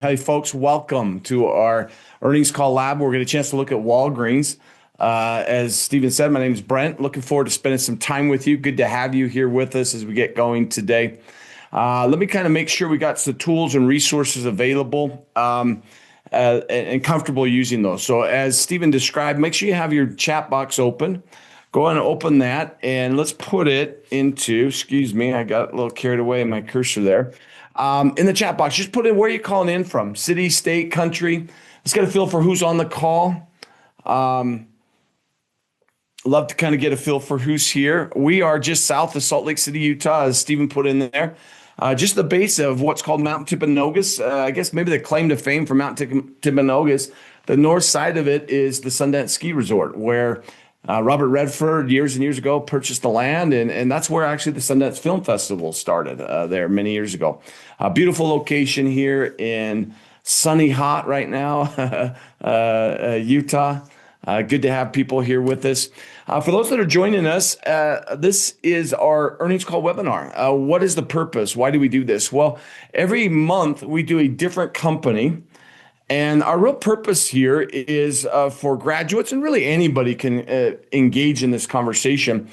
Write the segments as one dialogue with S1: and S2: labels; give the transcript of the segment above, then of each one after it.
S1: Hey, folks, welcome to our earnings call lab. We're getting a chance to look at Walgreens. As Steven said, my name is Brent. Looking forward to spending some time with you. Good to have you here with us as we get going today. Let me kind of make sure we got the tools and resources available and comfortable using those. So as Steven described, make sure you have your chat box open. Go ahead and open that, and let's put it into, excuse me, I got a little carried away in my cursor there. In the chat box, just put in where you're calling in from, city, state, country. Let's get a feel for who's on the call. Love to kind of get a feel for who's here. We are just south of Salt Lake City, Utah, as Stephen put in there. Just the base of what's called Mount Timpanogos. I guess maybe the claim to fame for Mount Timpanogos. The north side of it is the Sundance Ski Resort, where Robert Redford years and years ago purchased the land, and that's where actually the Sundance Film Festival started there many years ago. A beautiful location here in sunny, hot right now, Utah. Good to have people here with us. For those that are joining us, this is our earnings call webinar. What is the purpose? Why do we do this? Well, every month we do a different company. And our real purpose here is for graduates, and really anybody can engage in this conversation.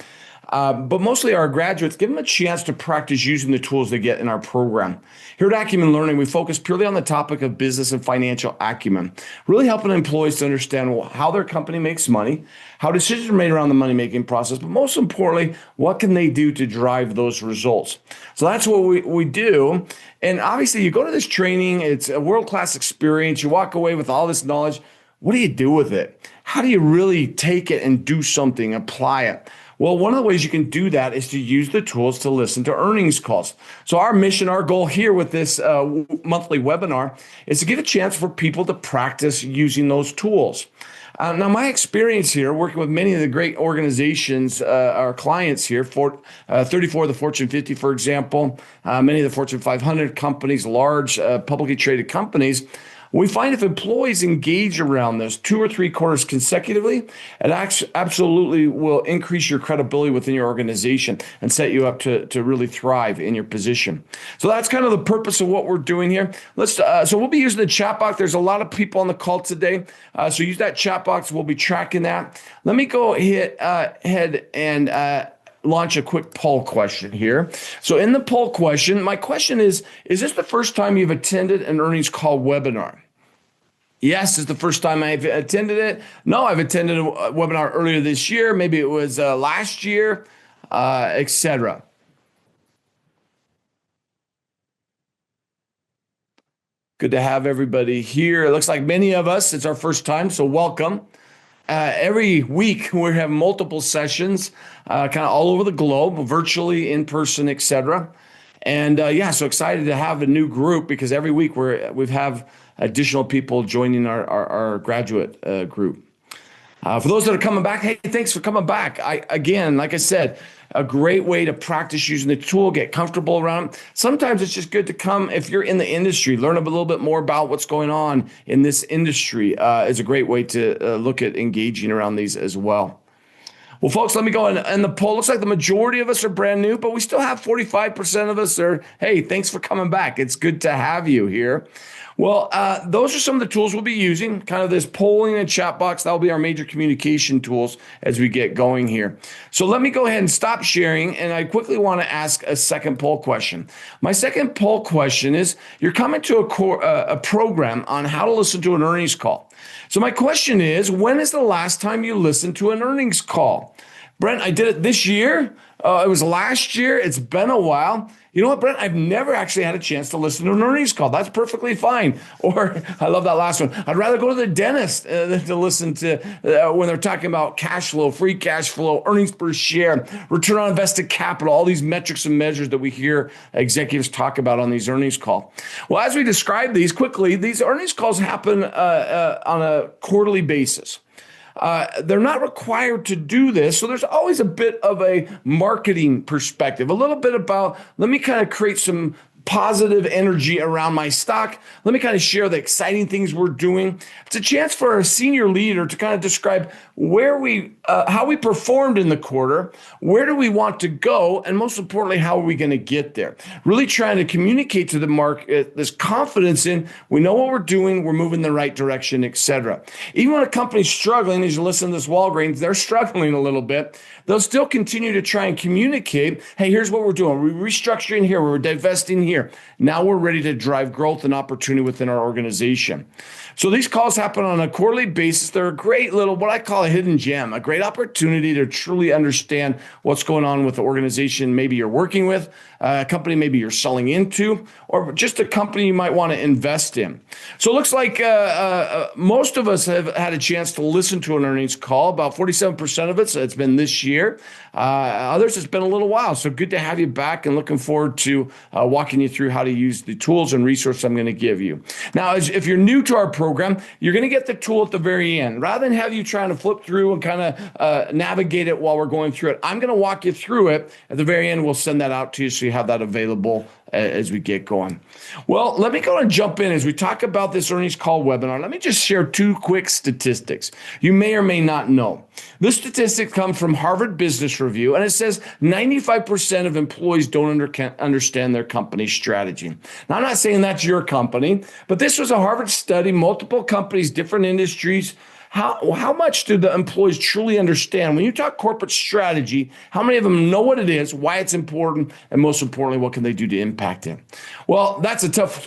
S1: But mostly our graduates, give them a chance to practice using the tools they get in our program. Here at Acumen Learning, we focus purely on the topic of business and financial acumen, really helping employees to understand how their company makes money, how decisions are made around the money-making process, but most importantly, what can they do to drive those results? So that's what we do. And obviously, you go to this training, it's a world-class experience. You walk away with all this knowledge. What do you do with it? How do you really take it and do something, apply it? Well, one of the ways you can do that is to use the tools to listen to earnings calls. So our mission, our goal here with this monthly webinar is to give a chance for people to practice using those tools. Now, my experience here, working with many of the great organizations, our clients here, 34 of the Fortune 50, for example, many of the Fortune 500 companies, large publicly traded companies, we find if employees engage around this 2 or 3 quarters consecutively, it absolutely will increase your credibility within your organization and set you up to really thrive in your position. So that's kind of the purpose of what we're doing here. So we'll be using the chat box. There's a lot of people on the call today. So use that chat box. We'll be tracking that. Let me go ahead and launch a quick poll question here. So in the poll question, my question is this the first time you've attended an earnings call webinar? Yes, it's the first time I've attended it. No, I've attended a webinar earlier this year. Maybe it was last year, etc. Good to have everybody here. It looks like many of us, it's our first time, so welcome. Every week we have multiple sessions, kind of all over the globe, virtually, in person, etc. And so excited to have a new group because every week we have additional people joining our graduate group. For those that are coming back, hey, thanks for coming back. Again, like I said, a great way to practice using the tool, get comfortable around it. Sometimes it's just good to come, if you're in the industry, learn a little bit more about what's going on in this industry is a great way to look at engaging around these as well. Well, folks, let me go and the poll. Looks like the majority of us are brand new, but we still have 45% of us are, hey, thanks for coming back. It's good to have you here. Well, those are some of the tools we'll be using, kind of this polling and chat box. That'll be our major communication tools as we get going here. So let me go ahead and stop sharing, and I quickly want to ask a second poll question. My second poll question is, you're coming to a program on how to listen to an earnings call. So my question is, when is the last time you listened to an earnings call? Brent, I did it this year. It was last year. It's been a while. You know what, Brent? I've never actually had a chance to listen to an earnings call. That's perfectly fine. Or I love that last one. I'd rather go to the dentist than to listen to when they're talking about cash flow, free cash flow, earnings per share, return on invested capital, all these metrics and measures that we hear executives talk about on these earnings calls. Well, as we describe these quickly, these earnings calls happen on a quarterly basis. They're not required to do this. So there's always a bit of a marketing perspective, a little bit about, let me kind of create some positive energy around my stock. Let me kind of share the exciting things we're doing. It's a chance for our senior leader to kind of describe how we performed in the quarter, where do we want to go, and most importantly, how are we going to get there? Really trying to communicate to the market this confidence in we know what we're doing, we're moving in the right direction, etc. Even when a company's struggling, as you listen to this Walgreens, they're struggling a little bit. They'll still continue to try and communicate, hey, here's what we're doing. We're restructuring here, we're divesting here. Now we're ready to drive growth and opportunity within our organization. So these calls happen on a quarterly basis. They're a great little, what I call a hidden gem, a great opportunity to truly understand what's going on with the organization maybe you're working with, a company maybe you're selling into, or just a company you might want to invest in. So it looks like most of us have had a chance to listen to an earnings call. About 47% of it, so it's been this year. Others, it's been a little while. So good to have you back and looking forward to walking you through how to use the tools and resources I'm going to give you. Now, if you're new to our program, you're going to get the tool at the very end. Rather than have you trying to flip through and kind of navigate it while we're going through it, I'm going to walk you through it. At the very end, we'll send that out to you so you have that available as we get going. Well, let me go and jump in as we talk about this earnings call webinar. Let me just share two quick statistics you may or may not know. This statistic comes from Harvard Business Review, and it says 95% of employees don't understand their company's strategy. Now, I'm not saying that's your company, but this was a Harvard study, multiple companies, different industries. How much do the employees truly understand? When you talk corporate strategy, how many of them know what it is, why it's important, and most importantly, what can they do to impact it? Well, that's a tough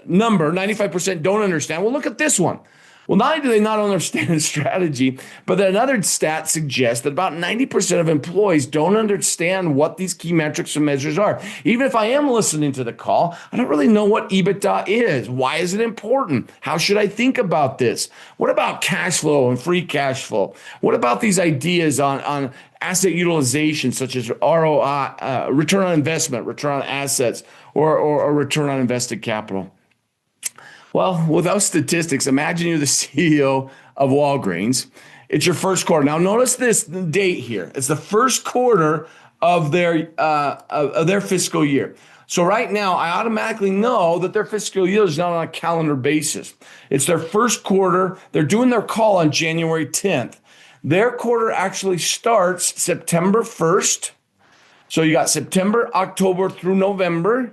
S1: number. 95% don't understand. Well, look at this one. Well, not only do they not understand strategy, but then another stat suggests that about 90% of employees don't understand what these key metrics and measures are. Even if I am listening to the call, I don't really know what EBITDA is. Why is it important? How should I think about this? What about cash flow and free cash flow? What about these ideas on asset utilization, such as ROI, return on investment, return on assets, or return on invested capital? Well, without statistics, imagine you're the CEO of Walgreens. It's your first quarter. Now, notice this date here. It's the first quarter of their fiscal year. So right now, I automatically know that their fiscal year is not on a calendar basis. It's their first quarter. They're doing their call on January 10th. Their quarter actually starts September 1st. So you got September, October through November.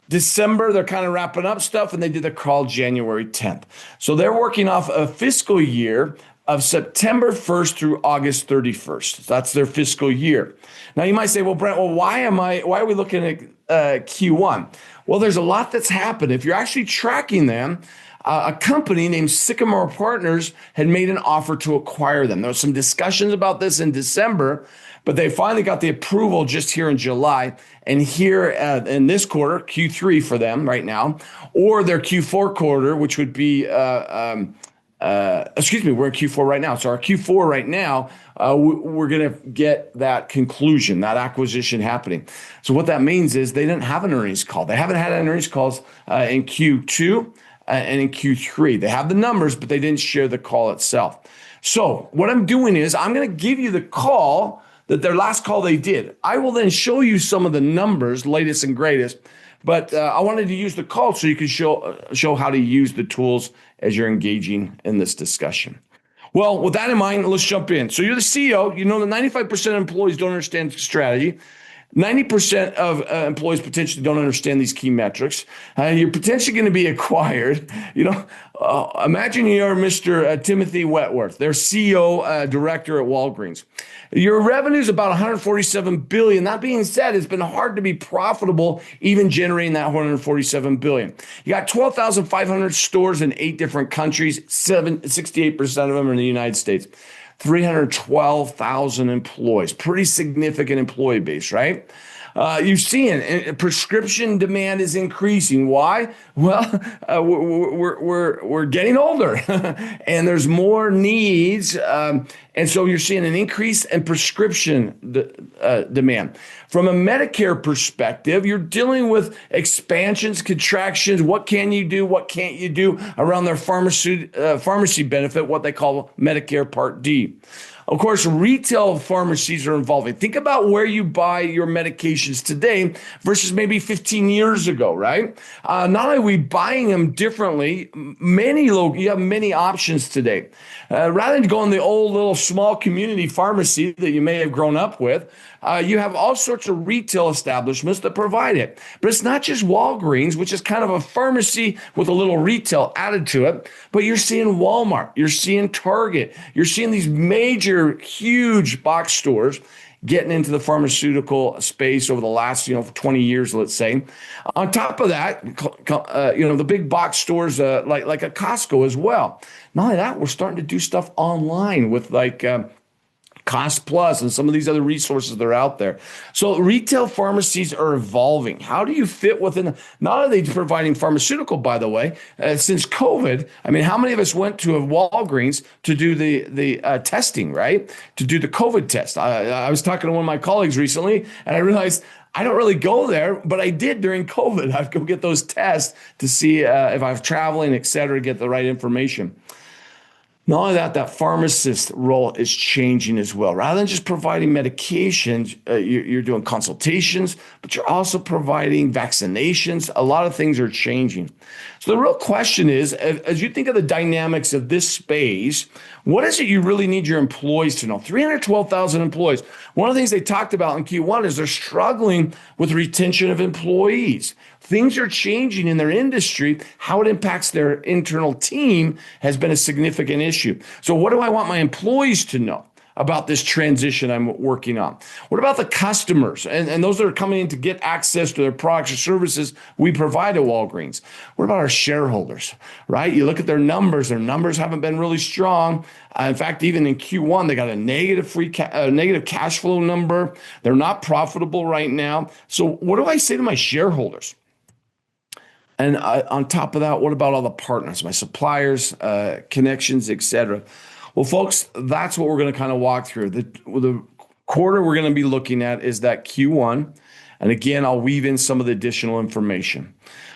S1: December, they're kind of wrapping up stuff, and they did the call January 10th. So they're working off a fiscal year of September 1st through August 31st. That's their fiscal year. Now, you might say, well, Brent, why are we looking at Q1? Well, there's a lot that's happened. If you're actually tracking them, a company named Sycamore Partners had made an offer to acquire them. There was some discussions about this in December, but they finally got the approval just here in July. And here in this quarter, Q3 for them right now, or their Q4 quarter, which would be, we're in Q4 right now. So our Q4 right now, we're going to get that conclusion, that acquisition happening. So what that means is they didn't have an earnings call. They haven't had an earnings calls in Q2 and in Q3. They have the numbers, but they didn't share the call itself. So what I'm doing is I'm going to give you the call that their last call they did. I will then show you some of the numbers, latest and greatest, but I wanted to use the call so you can show how to use the tools as you're engaging in this discussion. Well, with that in mind, let's jump in. So you're the CEO. You know that 95% of employees don't understand strategy. 90% of employees potentially don't understand these key metrics. You're potentially going to be acquired. Imagine you're Mr. Timothy Wentworth, their CEO, director at Walgreens. Your revenue is about $147 billion. That being said, it's been hard to be profitable, even generating that $147 billion. You got 12,500 stores in 8 different countries. 68% of them are in the United States. 312,000 employees, pretty significant employee base, right? You've seen prescription demand is increasing. Why? Well, we're getting older and there's more needs. And so you're seeing an increase in prescription demand. From a Medicare perspective, you're dealing with expansions, contractions. What can you do? What can't you do around their pharmacy benefit, what they call Medicare Part D? Of course, retail pharmacies are evolving. Think about where you buy your medications today versus maybe 15 years ago, right? Not only are we buying them differently, you have many options today. Rather than going the old little small community pharmacy that you may have grown up with, you have all sorts of retail establishments that provide it. But it's not just Walgreens, which is kind of a pharmacy with a little retail added to it, but you're seeing Walmart, you're seeing Target, you're seeing these major, huge box stores getting into the pharmaceutical space over the last, 20 years, let's say. On top of that, the big box stores like a Costco as well. Not only that, we're starting to do stuff online with Cost Plus and some of these other resources that are out there. So retail pharmacies are evolving. How do you fit within? Not are they providing pharmaceutical, by the way, since COVID. I mean, how many of us went to a Walgreens to do the testing, right? To do the COVID test. I was talking to one of my colleagues recently, and I realized I don't really go there, but I did during COVID. I'd go get those tests to see if I was traveling, et cetera, get the right information. Not only that pharmacist role is changing as well. Rather than just providing medications, you're doing consultations, but you're also providing vaccinations. A lot of things are changing. So the real question is, as you think of the dynamics of this space, what is it you really need your employees to know? 312,000 employees. One of the things they talked about in Q1 is they're struggling with retention of employees. Things are changing in their industry. How it impacts their internal team has been a significant issue. So what do I want my employees to know about this transition I'm working on? What about the customers and those that are coming in to get access to their products or services we provide at Walgreens? What about our shareholders, right? You look at their numbers haven't been really strong. In fact, even in Q1, they got a negative cash flow number. They're not profitable right now. So what do I say to my shareholders? And on top of that, what about all the partners, my suppliers, connections, et cetera? Well, folks, that's what we're going to kind of walk through. The quarter we're going to be looking at is that Q1. And again, I'll weave in some of the additional information.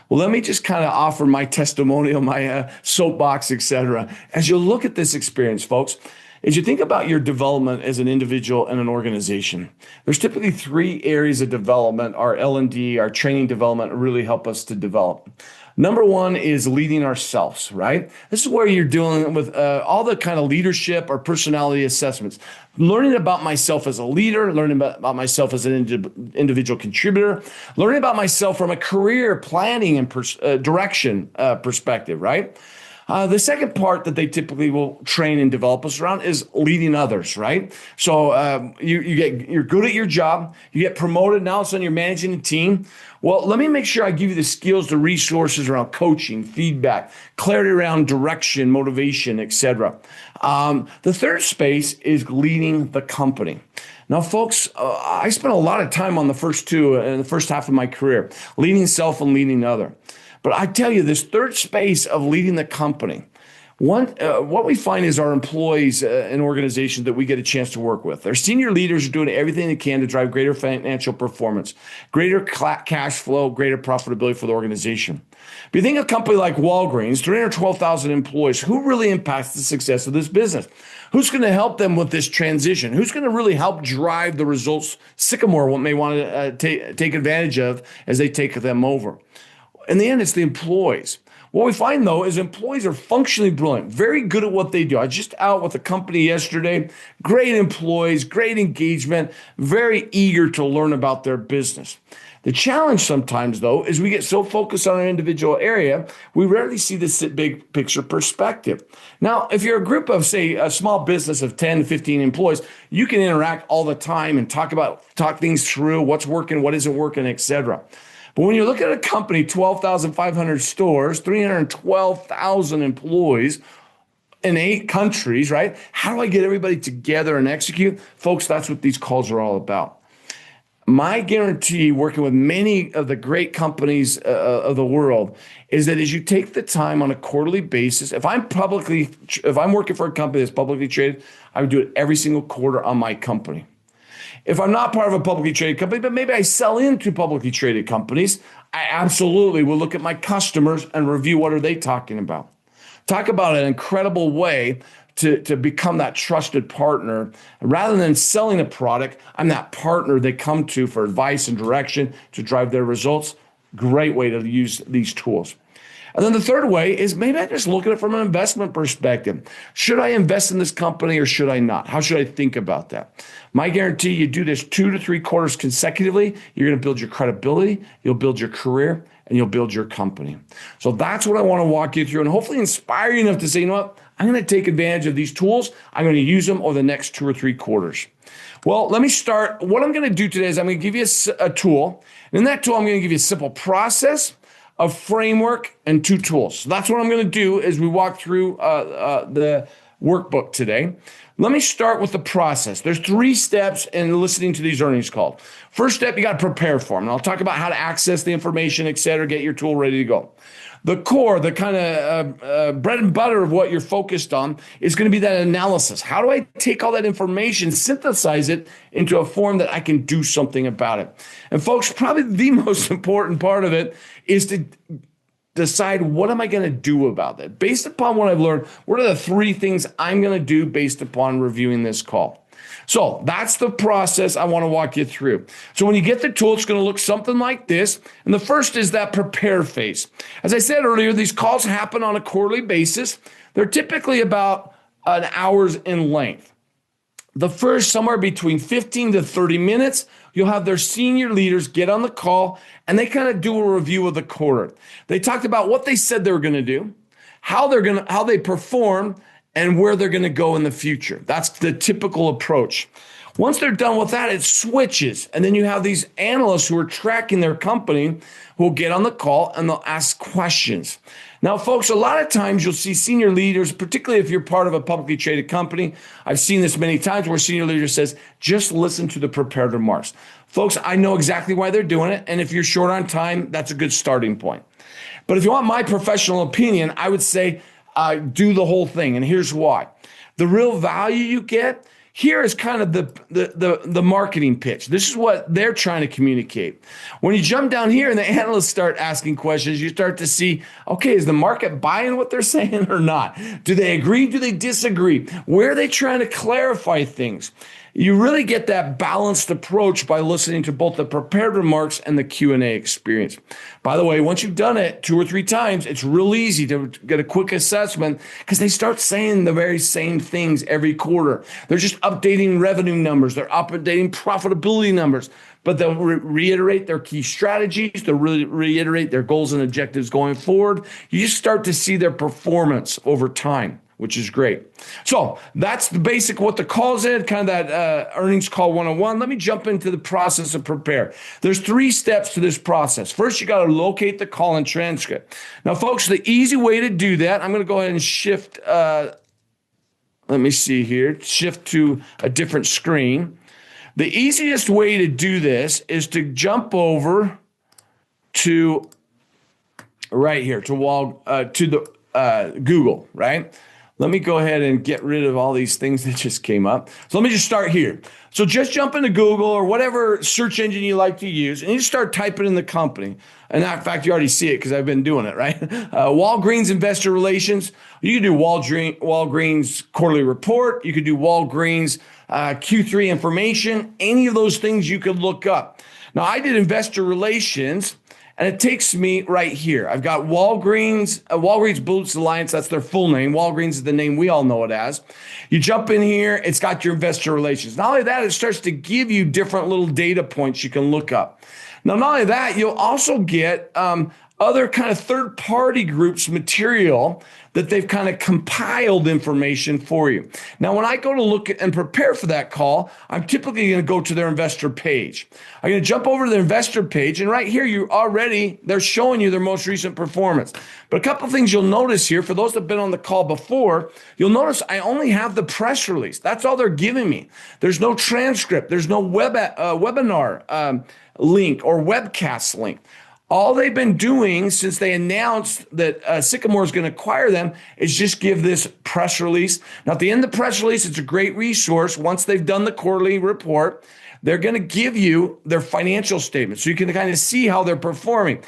S1: Well, let me just kind of offer my testimonial, my soapbox, et cetera. As you look at this experience, folks, as you think about your development as an individual and an organization, there's typically 3 areas of development. Our L&D, our training development really help us to develop. Number 1 is leading ourselves, right? This is where you're dealing with all the kind of leadership or personality assessments. Learning about myself as a leader, learning about myself as an individual contributor, learning about myself from a career planning and direction perspective, right? The second part that they typically will train and develop us around is leading others, right? So you're good at your job, you get promoted, now all of a sudden you're managing a team. Well, let me make sure I give you the skills, the resources around coaching, feedback, clarity around direction, motivation, etc. The third space is leading the company. Now, folks, I spent a lot of time on the first two in the first half of my career, leading self and leading other. But I tell you, this third space of leading the company, what we find is our employees and organizations that we get a chance to work with. Our senior leaders are doing everything they can to drive greater financial performance, greater cash flow, greater profitability for the organization. If you think of a company like Walgreens, 312,000 employees, who really impacts the success of this business? Who's going to help them with this transition? Who's going to really help drive the results Sycamore may want to take advantage of as they take them over? In the end, it's the employees. What we find, though, is employees are functionally brilliant, very good at what they do. I was just out with a company yesterday, great employees, great engagement, very eager to learn about their business. The challenge sometimes, though, is we get so focused on an individual area, we rarely see this big picture perspective. Now, if you're a group of, say, a small business of 10 to 15 employees, you can interact all the time and talk things through, what's working, what isn't working, et cetera. But when you look at a company, 12,500 stores, 312,000 employees in 8 countries, right? How do I get everybody together and execute? Folks, that's what these calls are all about. My guarantee working with many of the great companies of the world is that as you take the time on a quarterly basis, if I'm working for a company that's publicly traded, I would do it every single quarter on my company. If I'm not part of a publicly traded company, but maybe I sell into publicly traded companies, I absolutely will look at my customers and review what are they talking about. Talk about an incredible way to become that trusted partner. Rather than selling a product, I'm that partner they come to for advice and direction to drive their results. Great way to use these tools. And then the third way is maybe I just look at it from an investment perspective. Should I invest in this company or should I not? How should I think about that? My guarantee, you do this 2 to 3 quarters consecutively, you're going to build your credibility, you'll build your career, and you'll build your company. So that's what I want to walk you through and hopefully inspire you enough to say, you know what, I'm going to take advantage of these tools. I'm going to use them over the next 2 or 3 quarters. Well, let me start. What I'm going to do today is I'm going to give you a tool. And in that tool, I'm going to give you a simple process, a framework, and 2 tools. So that's what I'm going to do as we walk through the workbook today. Let me start with the process. There's 3 steps in listening to these earnings calls. First step, you got to prepare for them. And I'll talk about how to access the information, et cetera, get your tool ready to go. The core, the kind of bread and butter of what you're focused on is going to be that analysis. How do I take all that information, synthesize it into a form that I can do something about it? And folks, probably the most important part of it is to decide, what am I going to do about it? Based upon what I've learned, what are the 3 things I'm going to do based upon reviewing this call? So that's the process I want to walk you through. So when you get the tool, it's going to look something like this. And the first is that prepare phase. As I said earlier, these calls happen on a quarterly basis. They're typically about an hour's in length. The first, somewhere between 15 to 30 minutes, you'll have their senior leaders get on the call and they kind of do a review of the quarter. They talked about what they said they were going to do, how they perform, and where they're going to go in the future. That's the typical approach. Once they're done with that, it switches. And then you have these analysts who are tracking their company who will get on the call and they'll ask questions. Now, folks, a lot of times you'll see senior leaders, particularly if you're part of a publicly traded company. I've seen this many times where senior leader says, just listen to the prepared remarks. Folks, I know exactly why they're doing it. And if you're short on time, that's a good starting point. But if you want my professional opinion, I would say, do the whole thing. And here's why. The real value you get here is kind of the marketing pitch. This is what they're trying to communicate. When you jump down here and the analysts start asking questions, you start to see, okay, is the market buying what they're saying or not? Do they agree? Do they disagree? Where are they trying to clarify things? You really get that balanced approach by listening to both the prepared remarks and the Q&A experience. By the way, once you've done it 2 or 3 times, it's real easy to get a quick assessment because they start saying the very same things every quarter. They're just updating revenue numbers. They're updating profitability numbers, but they'll reiterate their key strategies. They'll reiterate their goals and objectives going forward. You just start to see their performance over time, which is great. So that's the basic what the call's in, kind of that earnings call 101. Let me jump into the process of prepare. There's 3 steps to this process. First, you got to locate the call and transcript. Now, folks, the easy way to do that, I'm going to go ahead and shift, let me see here, shift to a different screen. The easiest way to do this is to jump over to right here, to Google, right? Let me go ahead and get rid of all these things that just came up. So let me just start here. So just jump into Google or whatever search engine you like to use, and you start typing in the company. And in fact, you already see it because I've been doing it, right? Walgreens Investor Relations. You can do Walgreens quarterly report. You could do Walgreens Q3 information. Any of those things you could look up. Now, I did investor relations. And it takes me right here. I've got Walgreens Boots Alliance. That's their full name. Walgreens is the name we all know it as. You jump in here. It's got your investor relations. Not only that, it starts to give you different little data points you can look up. Now, not only that, you'll also get other kind of third-party groups material that they've kind of compiled information for you. Now, when I go to look and prepare for that call, I'm typically going to go to their investor page. I'm going to jump over to their investor page, and right here, they're showing you their most recent performance. But a couple of things you'll notice here, for those that have been on the call before, you'll notice I only have the press release. That's all they're giving me. There's no transcript. There's no webinar link or webcast link. All they've been doing since they announced that Sycamore is going to acquire them is just give this press release. Now, at the end of the press release, it's a great resource. Once they've done the quarterly report, they're going to give you their financial statement so you can kind of see how they're performing.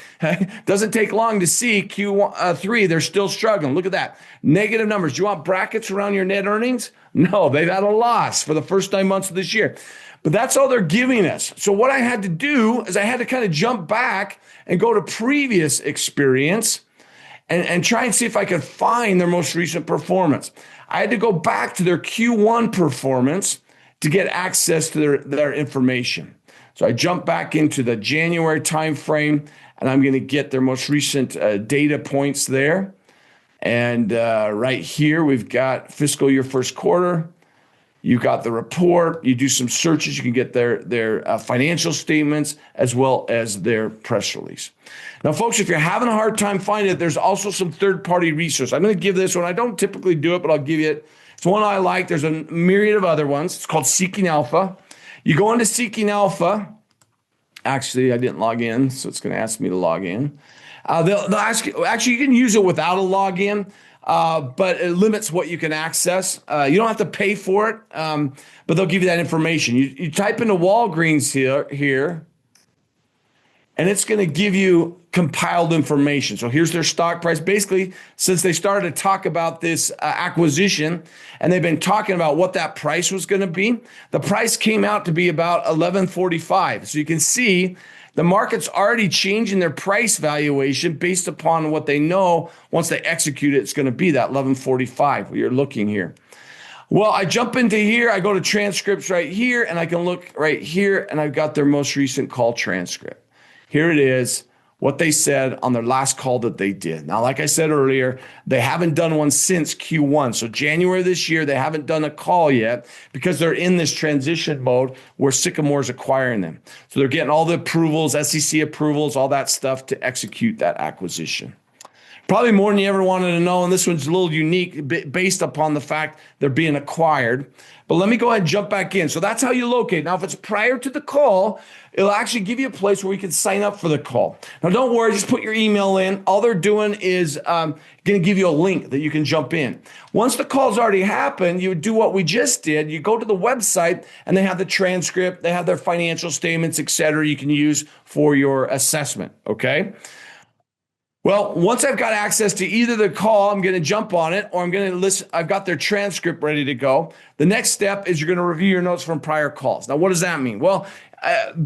S1: Doesn't take long to see Q3, they're still struggling. Look at that. Negative numbers. Do you want brackets around your net earnings? No, they've had a loss for the first 9 months of this year. But that's all they're giving us. So what I had to do is I had to kind of jump back and go to previous experience and try and see if I could find their most recent performance. I had to go back to their Q1 performance to get access to their information. So I jumped back into the January timeframe, and I'm going to get their most recent data points there. And right here, we've got fiscal year first quarter. You got the report. You do some searches. You can get their financial statements as well as their press release. Now, folks, if you're having a hard time finding it, there's also some third-party resource. I'm going to give this one. I don't typically do it, but I'll give you it. It's one I like. There's a myriad of other ones. It's called Seeking Alpha. You go into Seeking Alpha. Actually, I didn't log in, so it's going to ask me to log in. They'll ask you. Actually, you can use it without a login. But it limits what you can access. You don't have to pay for it, but they'll give you that information. You type into Walgreens here, and it's going to give you compiled information. So here's their stock price. Basically, since they started to talk about this acquisition, and they've been talking about what that price was going to be, the price came out to be about $11.45. So you can see the market's already changing their price valuation based upon what they know once they execute it, it's going to be that $11.45 you're looking here. Well, I jump into here, I go to transcripts right here, and I can look right here, and I've got their most recent call transcript. Here it is, what they said on their last call that they did. Now, like I said earlier, they haven't done one since Q1. So January this year, they haven't done a call yet because they're in this transition mode where Sycamore's acquiring them. So they're getting all the approvals, SEC approvals, all that stuff to execute that acquisition. Probably more than you ever wanted to know, and this one's a little unique based upon the fact they're being acquired. But let me go ahead and jump back in. So that's how you locate. Now, if it's prior to the call, it'll actually give you a place where you can sign up for the call. Now, don't worry, just put your email in. All they're doing is going to give you a link that you can jump in. Once the call's already happened, you would do what we just did. You go to the website, and they have the transcript. They have their financial statements, et cetera, you can use for your assessment, okay? Well, once I've got access to either the call, I'm going to jump on it, or I'm going to listen. I've got their transcript ready to go. The next step is you're going to review your notes from prior calls. Now, what does that mean? Well,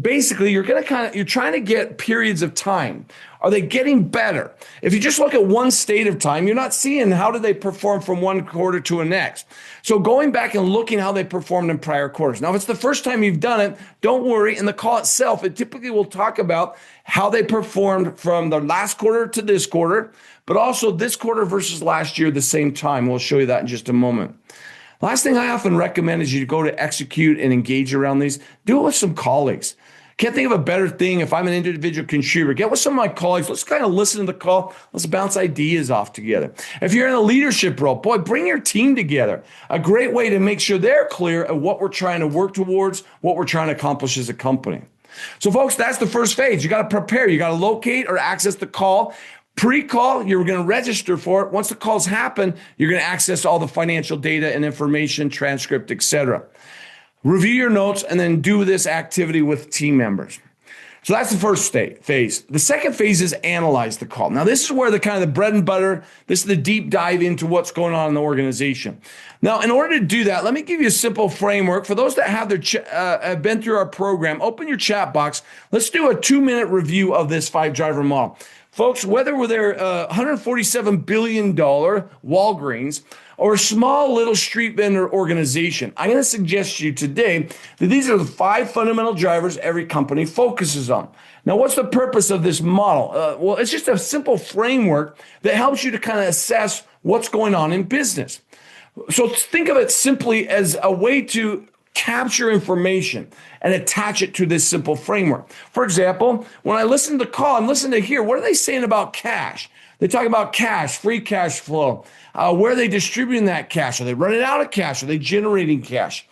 S1: basically, you're trying to get periods of time. Are they getting better? If you just look at one state of time, you're not seeing how did they perform from one quarter to the next. So going back and looking how they performed in prior quarters. Now, if it's the first time you've done it, don't worry. In the call itself, it typically will talk about how they performed from the last quarter to this quarter, but also this quarter versus last year at the same time. We'll show you that in just a moment. Last thing I often recommend is you go to execute and engage around these. Do it with some colleagues. Can't think of a better thing if I'm an individual contributor. Get with some of my colleagues. Let's kind of listen to the call. Let's bounce ideas off together. If you're in a leadership role, boy, bring your team together. A great way to make sure they're clear of what we're trying to work towards, what we're trying to accomplish as a company. So, folks, that's the first phase. You got to prepare. You got to locate or access the call. Pre-call, you're going to register for it. Once the calls happen, you're going to access all the financial data and information, transcript, etc. Review your notes and then do this activity with team members. So that's the first phase. The second phase is analyze the call. Now, this is where the kind of the bread and butter, this is the deep dive into what's going on in the organization. Now, in order to do that, let me give you a simple framework. For those that have have been through our program, open your chat box. Let's do a 2-minute review of this 5-driver model. Folks, whether we're $147 billion Walgreens or a small little street vendor organization, I'm going to suggest to you today that these are the 5 fundamental drivers every company focuses on. Now, what's the purpose of this model? Well, it's just a simple framework that helps you to kind of assess what's going on in business. So think of it simply as a way to capture information and attach it to this simple framework. For example, when I listen to the call, I'm listening to hear, what are they saying about cash? They talk about cash, free cash flow. Where are they distributing that cash? Are they running out of cash? Are they generating cash?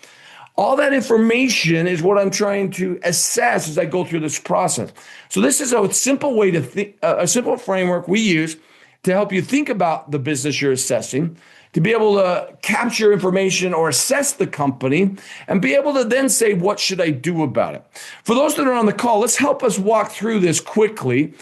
S1: All that information is what I'm trying to assess as I go through this process. So this is a simple way to think, a simple framework we use. to help you think about the business you're assessing, to be able to capture information or assess the company and be able to then say, what should I do about it? For those that are on the call, let's help us walk through this quickly.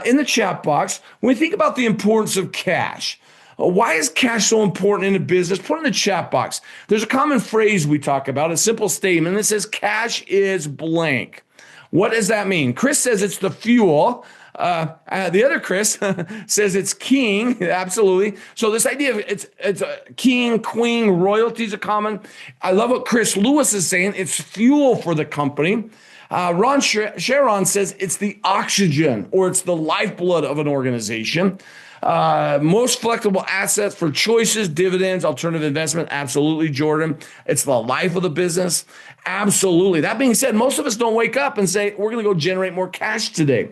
S1: In the chat box, when we think about the importance of cash, why is cash so important in a business? Put in the chat box. There's a common phrase we talk about, a simple statement that says cash is blank. What does that mean? Chris says it's the fuel. The other Chris says it's king. Absolutely. So this idea of it's a king, queen, royalty is a common. I love what Chris Lewis is saying. It's fuel for the company. Ron Sharon says it's the oxygen or it's the lifeblood of an organization. Most flexible assets for choices, dividends, alternative investment. Absolutely, Jordan. It's the life of the business. Absolutely. That being said, most of us don't wake up and say, we're going to go generate more cash today.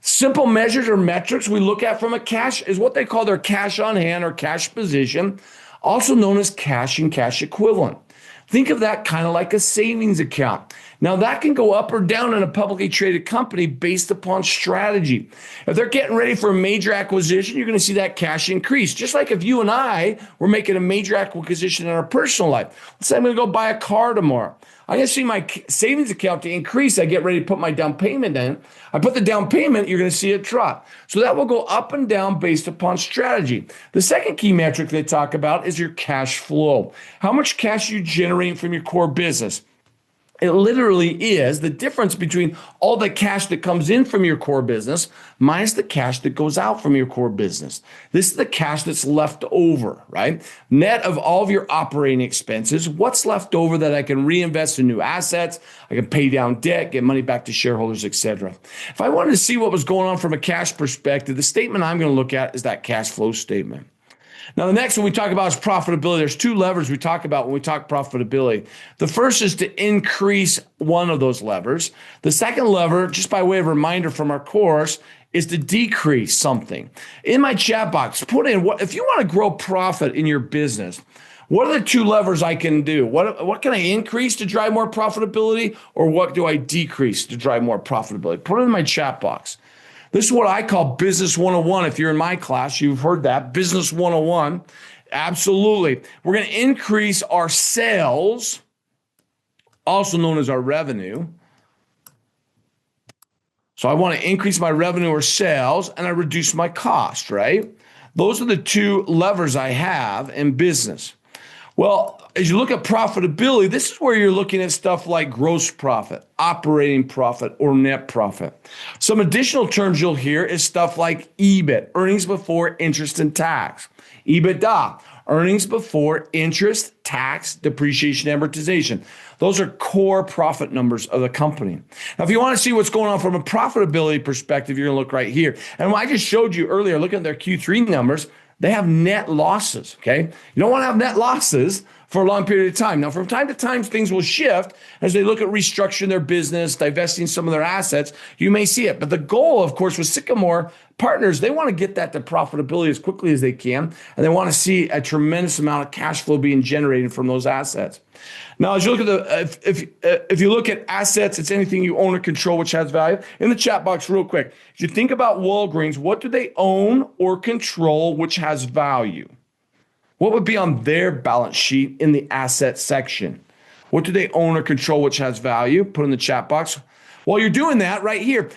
S1: Simple measures or metrics we look at from a cash is what they call their cash on hand or cash position, also known as cash and cash equivalent. Think of that kind of like a savings account. Now, that can go up or down in a publicly traded company based upon strategy. If they're getting ready for a major acquisition, you're going to see that cash increase. Just like if you and I were making a major acquisition in our personal life. Let's say I'm going to go buy a car tomorrow. I'm going to see my savings account to increase. I get ready to put my down payment in. I put the down payment, you're going to see it drop. So that will go up and down based upon strategy. The second key metric they talk about is your cash flow. How much cash you generate from your core business. It literally is the difference between all the cash that comes in from your core business minus the cash that goes out from your core business. This is the cash that's left over, right? Net of all of your operating expenses, what's left over that I can reinvest in new assets, I can pay down debt, get money back to shareholders, etc. If I wanted to see what was going on from a cash perspective, the statement I'm going to look at is that cash flow statement. Now, the next one we talk about is profitability. There's two levers we talk about when we talk profitability. The first is to increase one of those levers. The second lever, just by way of reminder from our course, is to decrease something. In my chat box, put in what if you want to grow profit in your business. What are the two levers I can do? What can I increase to drive more profitability, or what do I decrease to drive more profitability? Put it in my chat box. This is what I call Business 101. If you're in my class, you've heard that. Business 101. Absolutely. We're going to increase our sales, also known as our revenue. So I want to increase my revenue or sales, and I reduce my cost, right? Those are the two levers I have in business. Well, as you look at profitability, this is where you're looking at stuff like gross profit, operating profit, or net profit. Some additional terms you'll hear is stuff like EBIT, earnings before interest and tax. EBITDA, earnings before interest, tax, depreciation, amortization. Those are core profit numbers of the company. Now, if you want to see what's going on from a profitability perspective, you're going to look right here. And I just showed you earlier, looking at their Q3 numbers, they have net losses, okay? You don't want to have net losses for a long period of time. Now, from time to time, things will shift as they look at restructuring their business, divesting some of their assets. You may see it. But the goal, of course, with Sycamore Partners, they want to get that to profitability as quickly as they can, and they want to see a tremendous amount of cash flow being generated from those assets. Now, as you look at if you look at assets, it's anything you own or control which has value. In the chat box, real quick, if you think about Walgreens, what do they own or control which has value? What would be on their balance sheet in the asset section? What do they own or control which has value? Put in the chat box. While you're doing that right here,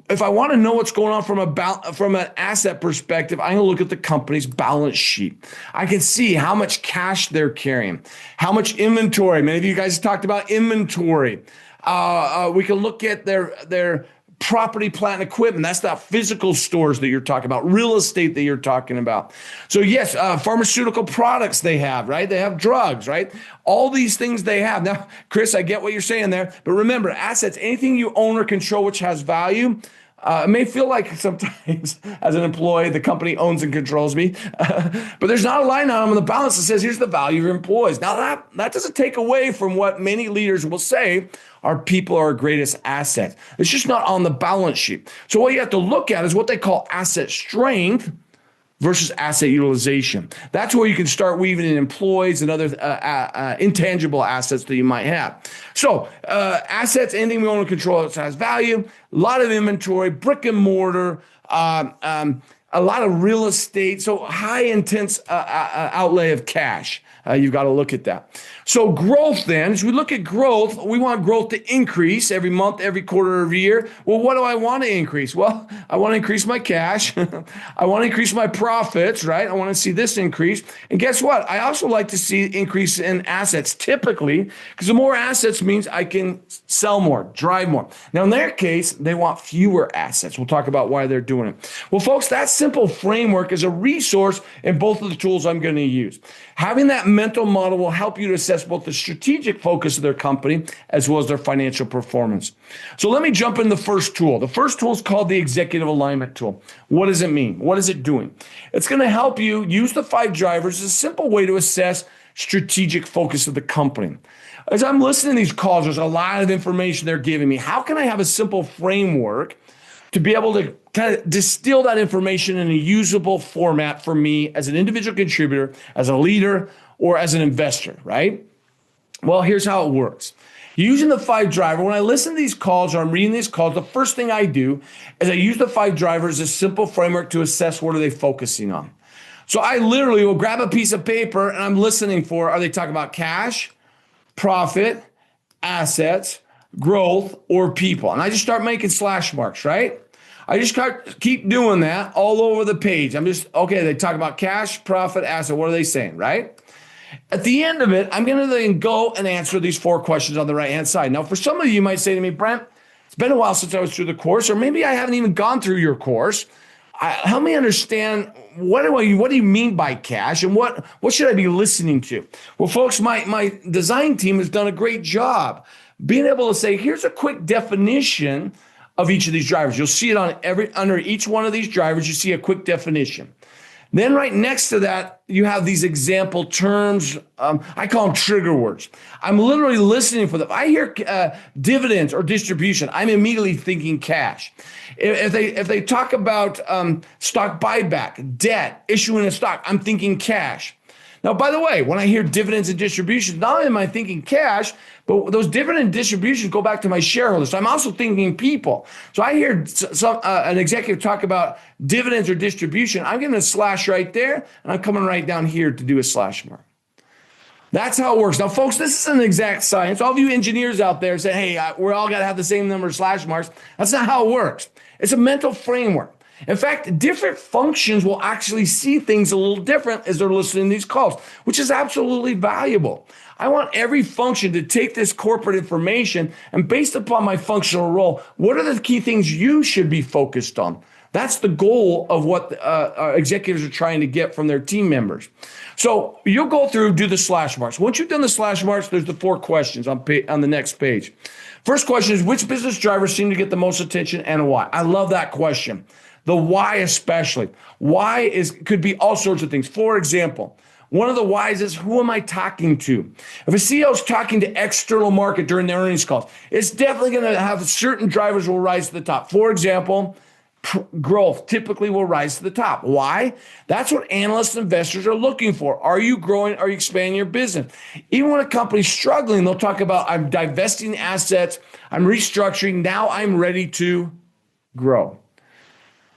S1: if I want to know what's going on from an asset perspective, I'm going to look at the company's balance sheet. I can see how much cash they're carrying, how much inventory. Many of you guys talked about inventory. We can look at their property, plant, and equipment. That's not physical stores that you're talking about, real estate that you're talking about. So yes, pharmaceutical products they have, right? They have drugs, right? All these things they have. Now, Chris, I get what you're saying there, but remember, assets, anything you own or control which has value, it may feel like sometimes as an employee, the company owns and controls me, but there's not a line item on the balance that says, here's the value of your employees. Now, that doesn't take away from what many leaders will say, our people are our greatest asset. It's just not on the balance sheet. So what you have to look at is what they call asset strength versus asset utilization. That's where you can start weaving in employees and other intangible assets that you might have. So assets, anything we own and control that has value, a lot of inventory, brick and mortar, a lot of real estate, so high intense outlay of cash. You've got to look at that. So growth then, as we look at growth, we want growth to increase every month, every quarter, every year. Well, what do I want to increase? Well, I want to increase my cash. I want to increase my profits, right? I want to see this increase. And guess what? I also like to see increase in assets typically, because the more assets means I can sell more, drive more. Now, in their case, they want fewer assets. We'll talk about why they're doing it. Well, folks, that simple framework is a resource in both of the tools I'm going to use. Having that mental model will help you to assess both the strategic focus of their company as well as their financial performance. So let me jump in the first tool. The first tool is called the executive alignment tool. What does it mean? What is it doing? It's going to help you use the 5 drivers as a simple way to assess strategic focus of the company. As I'm listening to these calls, there's a lot of information they're giving me. How can I have a simple framework to be able to kind of distill that information in a usable format for me as an individual contributor, as a leader, or as an investor, right? Well, here's how it works. Using the 5 driver, when I listen to these calls or I'm reading these calls, the first thing I do is I use the 5 drivers as a simple framework to assess what are they focusing on. So I literally will grab a piece of paper and I'm listening for, are they talking about cash, profit, assets, growth, or people? And I just start making slash marks, right? I just keep doing that all over the page. I'm just, okay, they talk about cash, profit, asset. What are they saying, right? At the end of it, I'm going to then go and answer these 4 questions on the right-hand side. Now, for some of you might say to me, Brent, it's been a while since I was through the course, or maybe I haven't even gone through your course. Help me understand, what do you mean by cash, and what should I be listening to? Well, folks, my design team has done a great job being able to say, here's a quick definition of each of these drivers. You'll see it on under each one of these drivers, you see a quick definition. Then right next to that, you have these example terms. I call them trigger words. I'm literally listening for them. I hear dividends or distribution, I'm immediately thinking cash. If they talk about stock buyback, debt, issuing a stock, I'm thinking cash. Now, by the way, when I hear dividends and distributions, not only am I thinking cash, but those dividend and distributions go back to my shareholders. So I'm also thinking people. So I hear an executive talk about dividends or distribution. I'm getting a slash right there, and I'm coming right down here to do a slash mark. That's how it works. Now, folks, this is an exact science. All of you engineers out there say, hey, we're all got to have the same number of slash marks. That's not how it works. It's a mental framework. In fact, different functions will actually see things a little different as they're listening to these calls, which is absolutely valuable. I want every function to take this corporate information and, based upon my functional role, what are the key things you should be focused on? That's the goal of what our executives are trying to get from their team members. So you'll go through, do the slash marks. Once you've done the slash marks, there's the 4 questions on the next page. First question is, which business drivers seem to get the most attention and why? I love that question. The why especially. Why could be all sorts of things. For example, one of the whys is, who am I talking to? If a CEO is talking to external market during their earnings calls, it's definitely going to have certain drivers will rise to the top. For example, growth typically will rise to the top. Why? That's what analysts and investors are looking for. Are you growing? Are you expanding your business? Even when a company's struggling, they'll talk about, I'm divesting assets, I'm restructuring, now I'm ready to grow.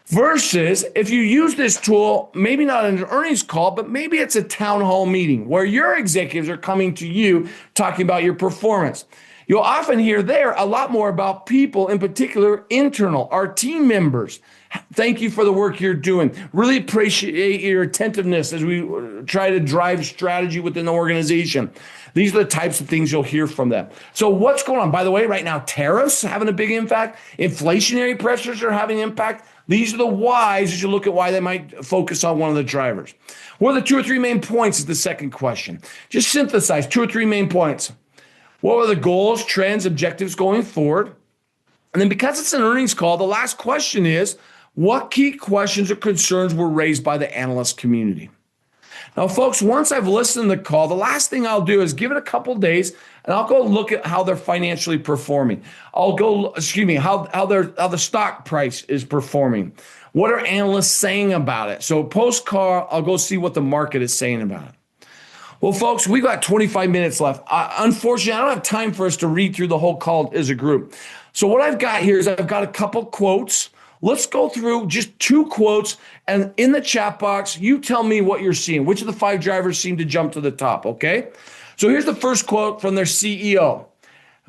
S1: Versus if you use this tool, maybe not in an earnings call, but maybe it's a town hall meeting where your executives are coming to you talking about your performance. You'll often hear there a lot more about people, in particular, internal, our team members. Thank you for the work you're doing. Really appreciate your attentiveness as we try to drive strategy within the organization. These are the types of things you'll hear from them. So what's going on? By the way, right now, tariffs having a big impact. Inflationary pressures are having an impact. These are the whys as you look at why they might focus on one of the drivers. What are the 2 or 3 main points is the second question. Just synthesize 2 or 3 main points. What are the goals, trends, objectives going forward? And then, because it's an earnings call, the last question is, what key questions or concerns were raised by the analyst community? Now, folks, once I've listened to the call, the last thing I'll do is give it a couple days, and I'll go look at how they're financially performing. I'll go, how the stock price is performing. What are analysts saying about it? So post-call, I'll go see what the market is saying about it. Well, folks, we've got 25 minutes left. Unfortunately, I don't have time for us to read through the whole call as a group. So what I've got here is I've got a couple quotes, Let's go through just two quotes, and in the chat box, you tell me what you're seeing. Which of the five drivers seem to jump to the top, okay? So here's the first quote from their CEO,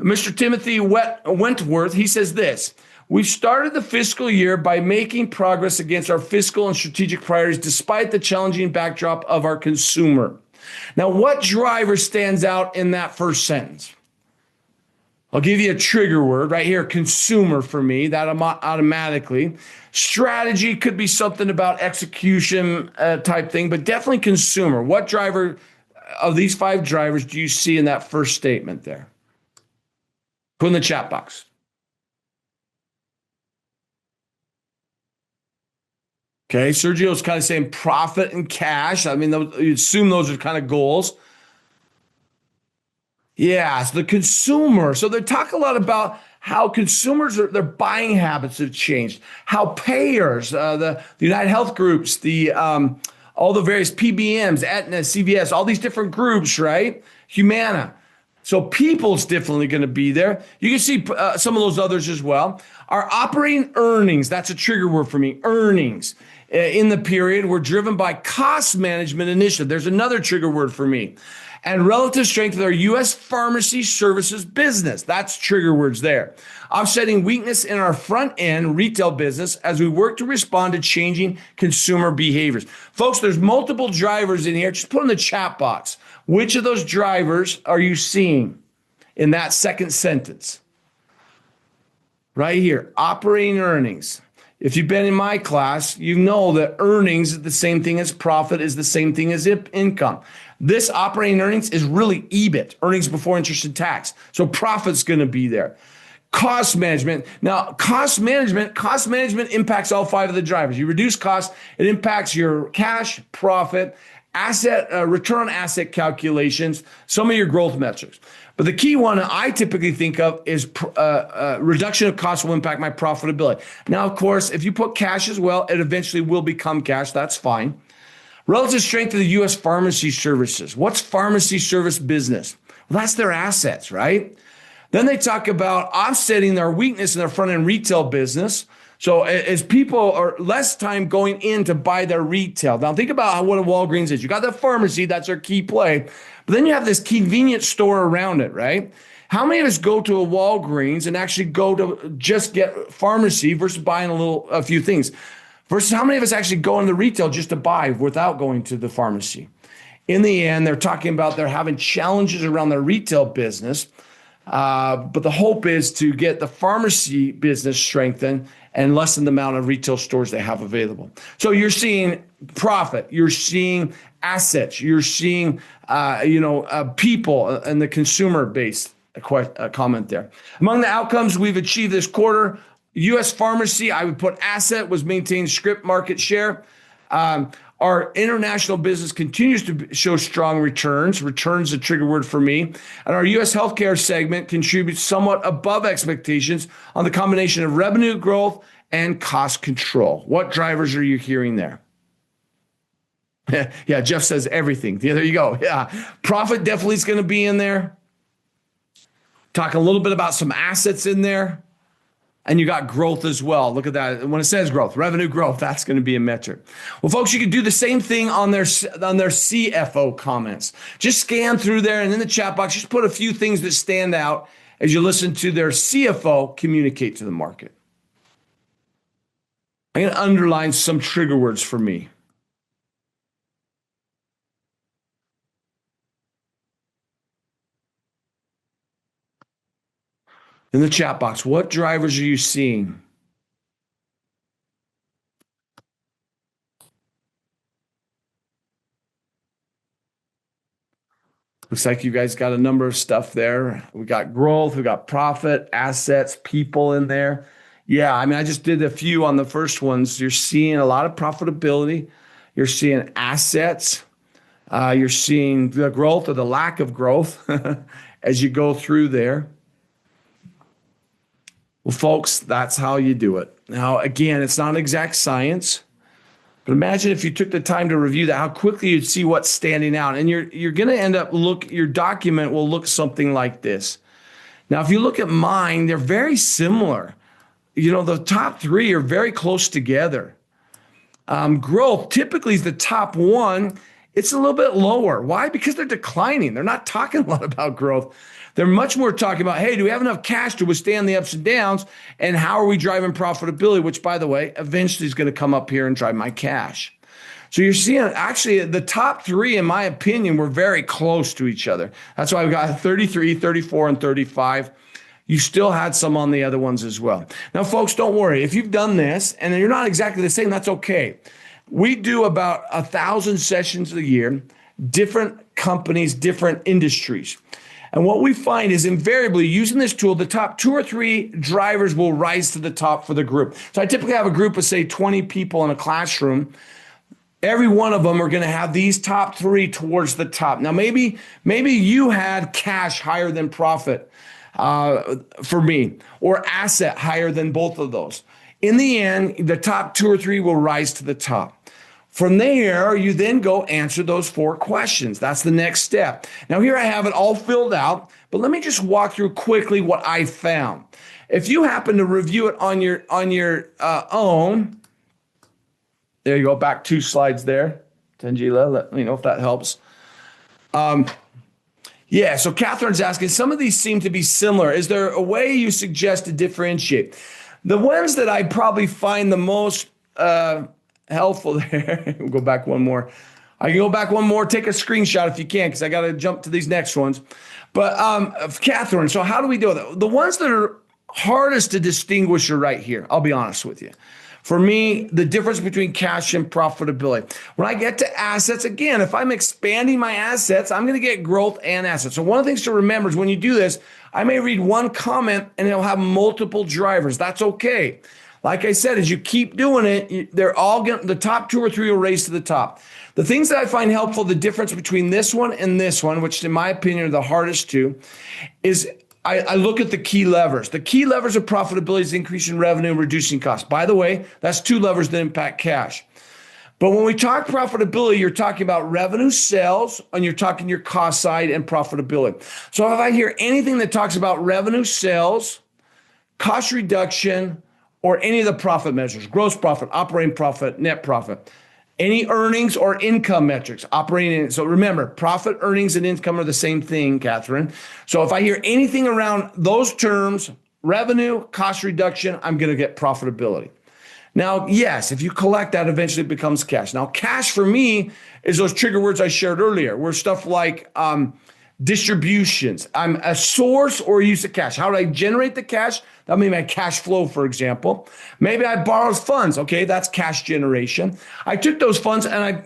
S1: Mr. Timothy Wentworth. He says this: "We've started the fiscal year by making progress against our fiscal and strategic priorities despite the challenging backdrop of our consumer." Now, what driver stands out in that first sentence? I'll give you a trigger word right here, consumer for me, that automatically. Strategy could be something about execution type thing, but definitely consumer. What driver of these five drivers do you see in that first statement there? Put in the chat box. Okay, Sergio's kind of saying profit and cash. I mean, you assume those are kind of goals. Yeah, it's the consumer. So they talk a lot about how consumers, their buying habits have changed, how payers, the United Health Groups, all the various PBMs, Aetna, CVS, all these different groups, right? Humana. So people's definitely going to be there. You can see some of those others as well. Our operating earnings, that's a trigger word for me, earnings in the period were driven by cost management initiative. There's another trigger word for me. And relative strength of our U.S. pharmacy services business. That's trigger words there. Offsetting weakness in our front end retail business as we work to respond to changing consumer behaviors. Folks, there's multiple drivers in here. Just put in the chat box. Which of those drivers are you seeing in that second sentence? Right here, operating earnings. If you've been in my class, you know that earnings is the same thing as profit, is the same thing as income. This operating earnings is really EBIT, earnings before interest and tax. So profit's going to be there. Cost management. Now, cost management impacts all five of the drivers. You reduce costs, it impacts your cash, profit, asset, return on asset calculations, some of your growth metrics. But the key one I typically think of is reduction of cost will impact my profitability. Now, of course, if you put cash as well, it eventually will become cash. That's fine. Relative strength of the U.S. pharmacy services. What's pharmacy service business? Well, that's their assets, right? Then they talk about offsetting their weakness in their front-end retail business. So as people are less time going in to buy their retail. Now think about what a Walgreens is. You got the pharmacy, that's our key play. But then you have this convenience store around it, right? How many of us go to a Walgreens and actually go to just get pharmacy versus buying a few things? Versus how many of us actually go into retail just to buy without going to the pharmacy? In the end, they're talking about they're having challenges around their retail business, but the hope is to get the pharmacy business strengthened and lessen the amount of retail stores they have available. So you're seeing profit, you're seeing assets, you're seeing people and the consumer base. A comment there. Among the outcomes we've achieved this quarter, U.S. pharmacy, I would put asset, was maintained script market share. Our international business continues to show strong returns. Returns a trigger word for me. And our U.S. healthcare segment contributes somewhat above expectations on the combination of revenue growth and cost control. What drivers are you hearing there? Yeah, Jeff says everything. Yeah, there you go. Yeah, profit definitely is going to be in there. Talk a little bit about some assets in there. And you got growth as well. Look at that. When it says growth, revenue growth, that's going to be a metric. Well, folks, you can do the same thing on their CFO comments. Just scan through there and in the chat box, just put a few things that stand out as you listen to their CFO communicate to the market. I'm going to underline some trigger words for me. In the chat box, what drivers are you seeing? Looks like you guys got a number of stuff there. We got growth, we got profit, assets, people in there. Yeah, I mean, I just did a few on the first ones. You're seeing a lot of profitability. You're seeing assets. You're seeing the growth or the lack of growth as you go through there. Well, folks, that's how you do it. Now, again, it's not exact science, but imagine if you took the time to review that, how quickly you'd see what's standing out. And you're going to end up your document will look something like this. Now, if you look at mine, they're very similar. the top three are very close together. Growth typically is the top one. It's a little bit lower. Why? Because they're declining. They're not talking a lot about growth. They're much more talking about, hey, do we have enough cash to withstand the ups and downs? And how are we driving profitability? Which, by the way, eventually is going to come up here and drive my cash. So you're seeing actually the top three, in my opinion, were very close to each other. That's why we got 33, 34, and 35. You still had some on the other ones as well. Now, folks, don't worry. If you've done this and you're not exactly the same, that's okay. We do about 1,000 sessions a year, different companies, different industries. And what we find is invariably using this tool, the top 2 or 3 drivers will rise to the top for the group. So I typically have a group of, say, 20 people in a classroom. Every one of them are going to have these top 3 towards the top. Now, maybe you had cash higher than profit for me, or asset higher than both of those. In the end, the top 2 or 3 will rise to the top. From there, you then go answer those 4 questions. That's the next step. Now, here I have it all filled out, but let me just walk through quickly what I found. If you happen to review it on your own, there you go, back 2 slides there. Tangela, let me know if that helps. Yeah, so Catherine's asking, some of these seem to be similar. Is there a way you suggest to differentiate? The ones that I probably find the most helpful there, we'll go back one more. I can go back one more, take a screenshot if you can, because I got to jump to these next ones. But Catherine, so how do we do it? The ones that are hardest to distinguish are right here. I'll be honest with you. For me, the difference between cash and profitability. When I get to assets, again, if I'm expanding my assets, I'm going to get growth and assets. So one of the things to remember is when you do this, I may read one comment and it'll have multiple drivers. That's okay. Like I said, as you keep doing it, they're all going, the top 2 or 3 will raise to the top. The things that I find helpful, the difference between this one and this one, which in my opinion are the hardest two, is I look at the key levers. The key levers of profitability is increasing revenue and reducing costs. By the way, that's 2 levers that impact cash. But when we talk profitability, you're talking about revenue, sales, and you're talking your cost side and profitability. So if I hear anything that talks about revenue, sales, cost reduction, or any of the profit measures, gross profit, operating profit, net profit, any earnings or income metrics, operating. So remember, profit, earnings, and income are the same thing, Catherine. So if I hear anything around those terms, revenue, cost reduction, I'm going to get profitability. Now, yes, if you collect that, eventually it becomes cash. Now, cash for me is those trigger words I shared earlier, where stuff like distributions. I'm a source or use of cash. How do I generate the cash? That may be my cash flow, for example. Maybe I borrowed funds. Okay, that's cash generation. I took those funds and I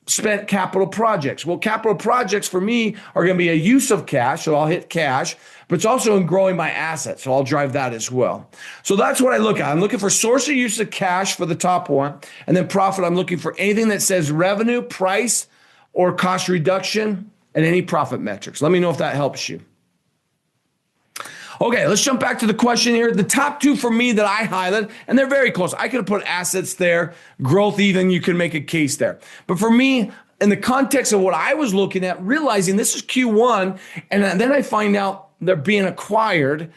S1: spent capital projects. Well, capital projects for me are going to be a use of cash, so I'll hit cash, but it's also in growing my assets, so I'll drive that as well. So that's what I look at. I'm looking for source or use of cash for the top one, and then profit, I'm looking for anything that says revenue, price, or cost reduction, and any profit metrics. Let me know if that helps you. Okay, let's jump back to the question here. The top 2 for me that I highlighted, and they're very close. I could have put assets there, growth even, you can make a case there. But for me, in the context of what I was looking at, realizing this is Q1, and then I find out they're being acquired,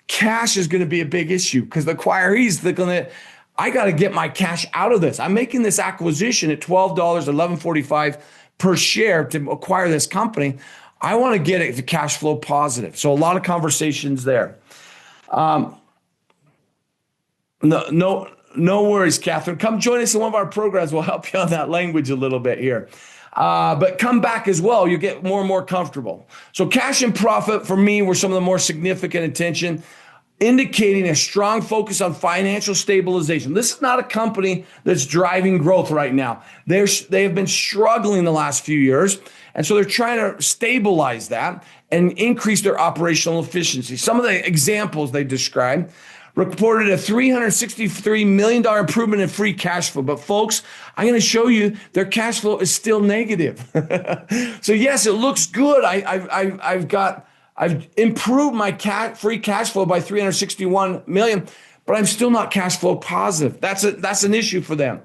S1: cash is going to be a big issue because the acquirees, they're going to, I got to get my cash out of this. I'm making this acquisition at $12, $11.45 per share to acquire this company. I want to get it to cash flow positive. So a lot of conversations there. No worries, Catherine. Come join us in one of our programs. We'll help you on that language a little bit here. But come back as well. You get more and more comfortable. So cash and profit for me were some of the more significant attention, indicating a strong focus on financial stabilization. This is not a company that's driving growth right now. They have been struggling the last few years, and so they're trying to stabilize that and increase their operational efficiency. Some of the examples they described reported a $363 million improvement in free cash flow. But folks, I'm going to show you their cash flow is still negative. So yes, it looks good. I've improved my free cash flow by $361 million, but I'm still not cash flow positive. That's an issue for them.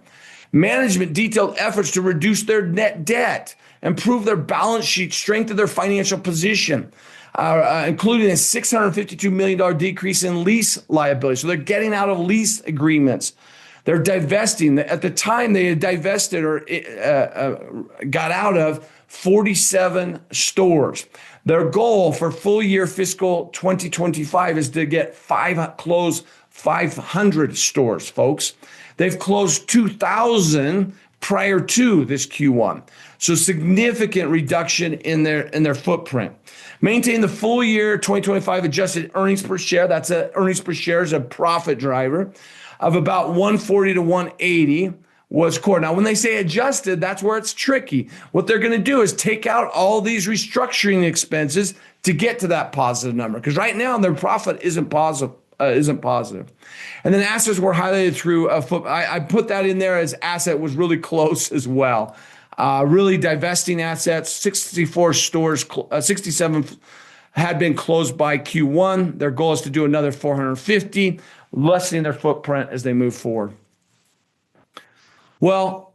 S1: Management detailed efforts to reduce their net debt. improve their balance sheet, strengthen their financial position, including a $652 million decrease in lease liability. So they're getting out of lease agreements. They're divesting. At the time, they had divested or got out of 47 stores. Their goal for full year fiscal 2025 is to close 500 stores, folks. They've closed 2,000 prior to this Q1. So significant reduction in their footprint. Maintain the full year 2025 adjusted earnings per share. That's earnings per share is a profit driver of about 140 to 180 was core. Now, when they say adjusted, that's where it's tricky. What they're going to do is take out all these restructuring expenses to get to that positive number, because right now their profit isn't positive. And then assets were highlighted through I put that in there as asset was really close as well. Really divesting assets. 64 stores, 67 had been closed by Q1. Their goal is to do another 450, lessening their footprint as they move forward. Well,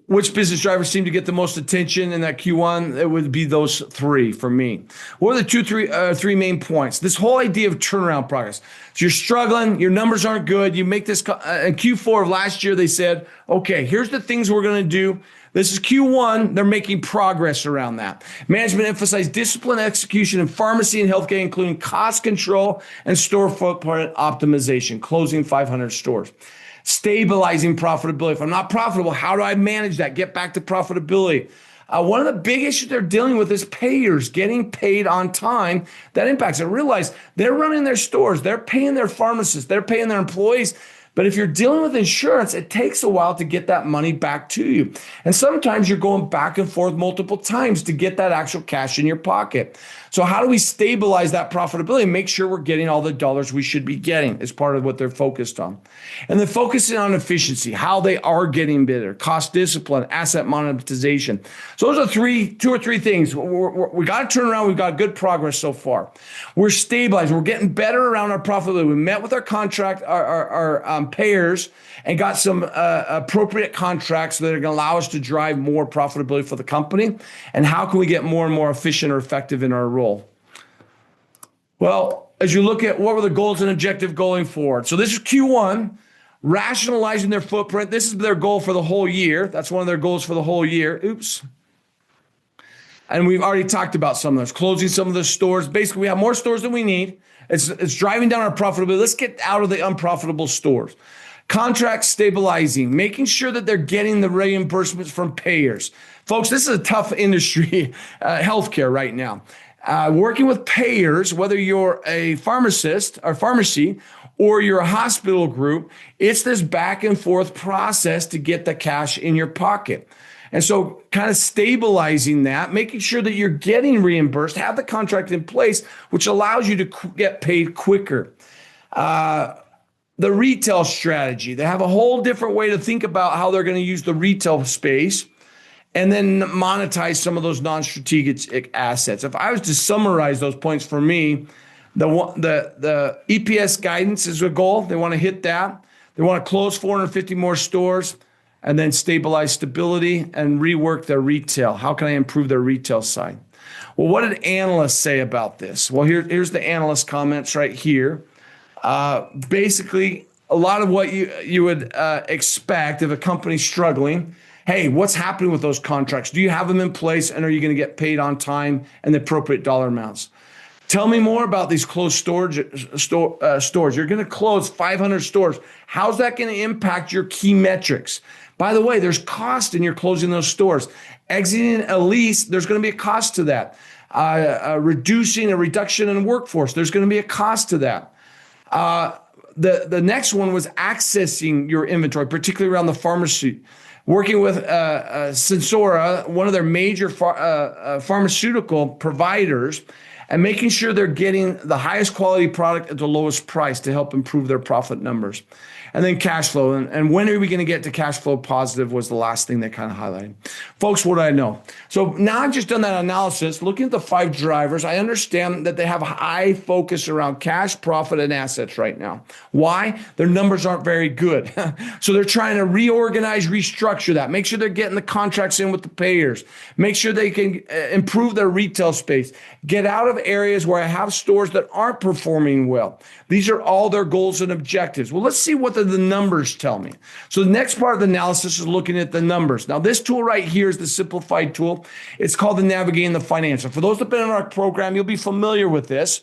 S1: which business drivers seem to get the most attention in that Q1? It would be those three for me. What are the three main points? This whole idea of turnaround progress. So you're struggling, your numbers aren't good. You make this in Q4 of last year, they said, okay, here's the things we're going to do. This is Q1. They're making progress around that. Management emphasized discipline, execution in pharmacy and healthcare, including cost control and store footprint optimization, closing 500 stores. Stabilizing profitability. If I'm not profitable, how do I manage that? Get back to profitability. One of the big issues they're dealing with is payers getting paid on time. That impacts it. Realize they're running their stores. They're paying their pharmacists. They're paying their employees. But if you're dealing with insurance, it takes a while to get that money back to you. And sometimes you're going back and forth multiple times to get that actual cash in your pocket. So how do we stabilize that profitability and make sure we're getting all the dollars we should be getting as part of what they're focused on? And then focusing on efficiency, how they are getting better, cost discipline, asset monetization. So those are two or three things. We got to turn around. We've got good progress so far. We're stabilizing. We're getting better around our profitability. We met with our payers and got some appropriate contracts that are going to allow us to drive more profitability for the company. And how can we get more and more efficient or effective in our role? Well, as you look at what were the goals and objective going forward. So this is Q1, rationalizing their footprint. This is their goal for the whole year. That's one of their goals for the whole year. Oops. And we've already talked about some of those, closing some of the stores. Basically, we have more stores than we need. It's driving down our profitability. Let's get out of the unprofitable stores. Contract stabilizing, making sure that they're getting the reimbursements from payers. Folks, this is a tough industry, healthcare right now. Working with payers, whether you're a pharmacist or pharmacy or you're a hospital group, it's this back and forth process to get the cash in your pocket. And so kind of stabilizing that, making sure that you're getting reimbursed, have the contract in place, which allows you to get paid quicker. The retail strategy, they have a whole different way to think about how they're going to use the retail space and then monetize some of those non-strategic assets. If I was to summarize those points for me, the EPS guidance is a goal. They want to hit that. They want to close 450 more stores and then stabilize stability and rework their retail. How can I improve their retail side? Well, what did analysts say about this? Well, here's the analyst comments right here. Basically, a lot of what you would expect if a company's struggling. Hey, what's happening with those contracts? Do you have them in place, and are you going to get paid on time and the appropriate dollar amounts? Tell me more about these closed stores. You're going to close 500 stores. How's that going to impact your key metrics? By the way, there's cost in your closing those stores. Exiting a lease, there's going to be a cost to that. Reducing a reduction in workforce, there's going to be a cost to that. The next one was accessing your inventory, particularly around the pharmacy. Working with Sensora, one of their major pharmaceutical providers, and making sure they're getting the highest quality product at the lowest price to help improve their profit numbers. And then cash flow. And when are we going to get to cash flow positive was the last thing they kind of highlighted. Folks, what do I know? So now I've just done that analysis, looking at the 5 drivers. I understand that they have a high focus around cash, profit, and assets right now. Why? Their numbers aren't very good. So they're trying to reorganize, restructure that, make sure they're getting the contracts in with the payers, make sure they can improve their retail space, get out of areas where I have stores that aren't performing well. These are all their goals and objectives. Well, let's see what the numbers tell me. So the next part of the analysis is looking at the numbers. Now, this tool right here is the simplified tool. It's called the Navigating the Financial. For those that have been in our program, you'll be familiar with this.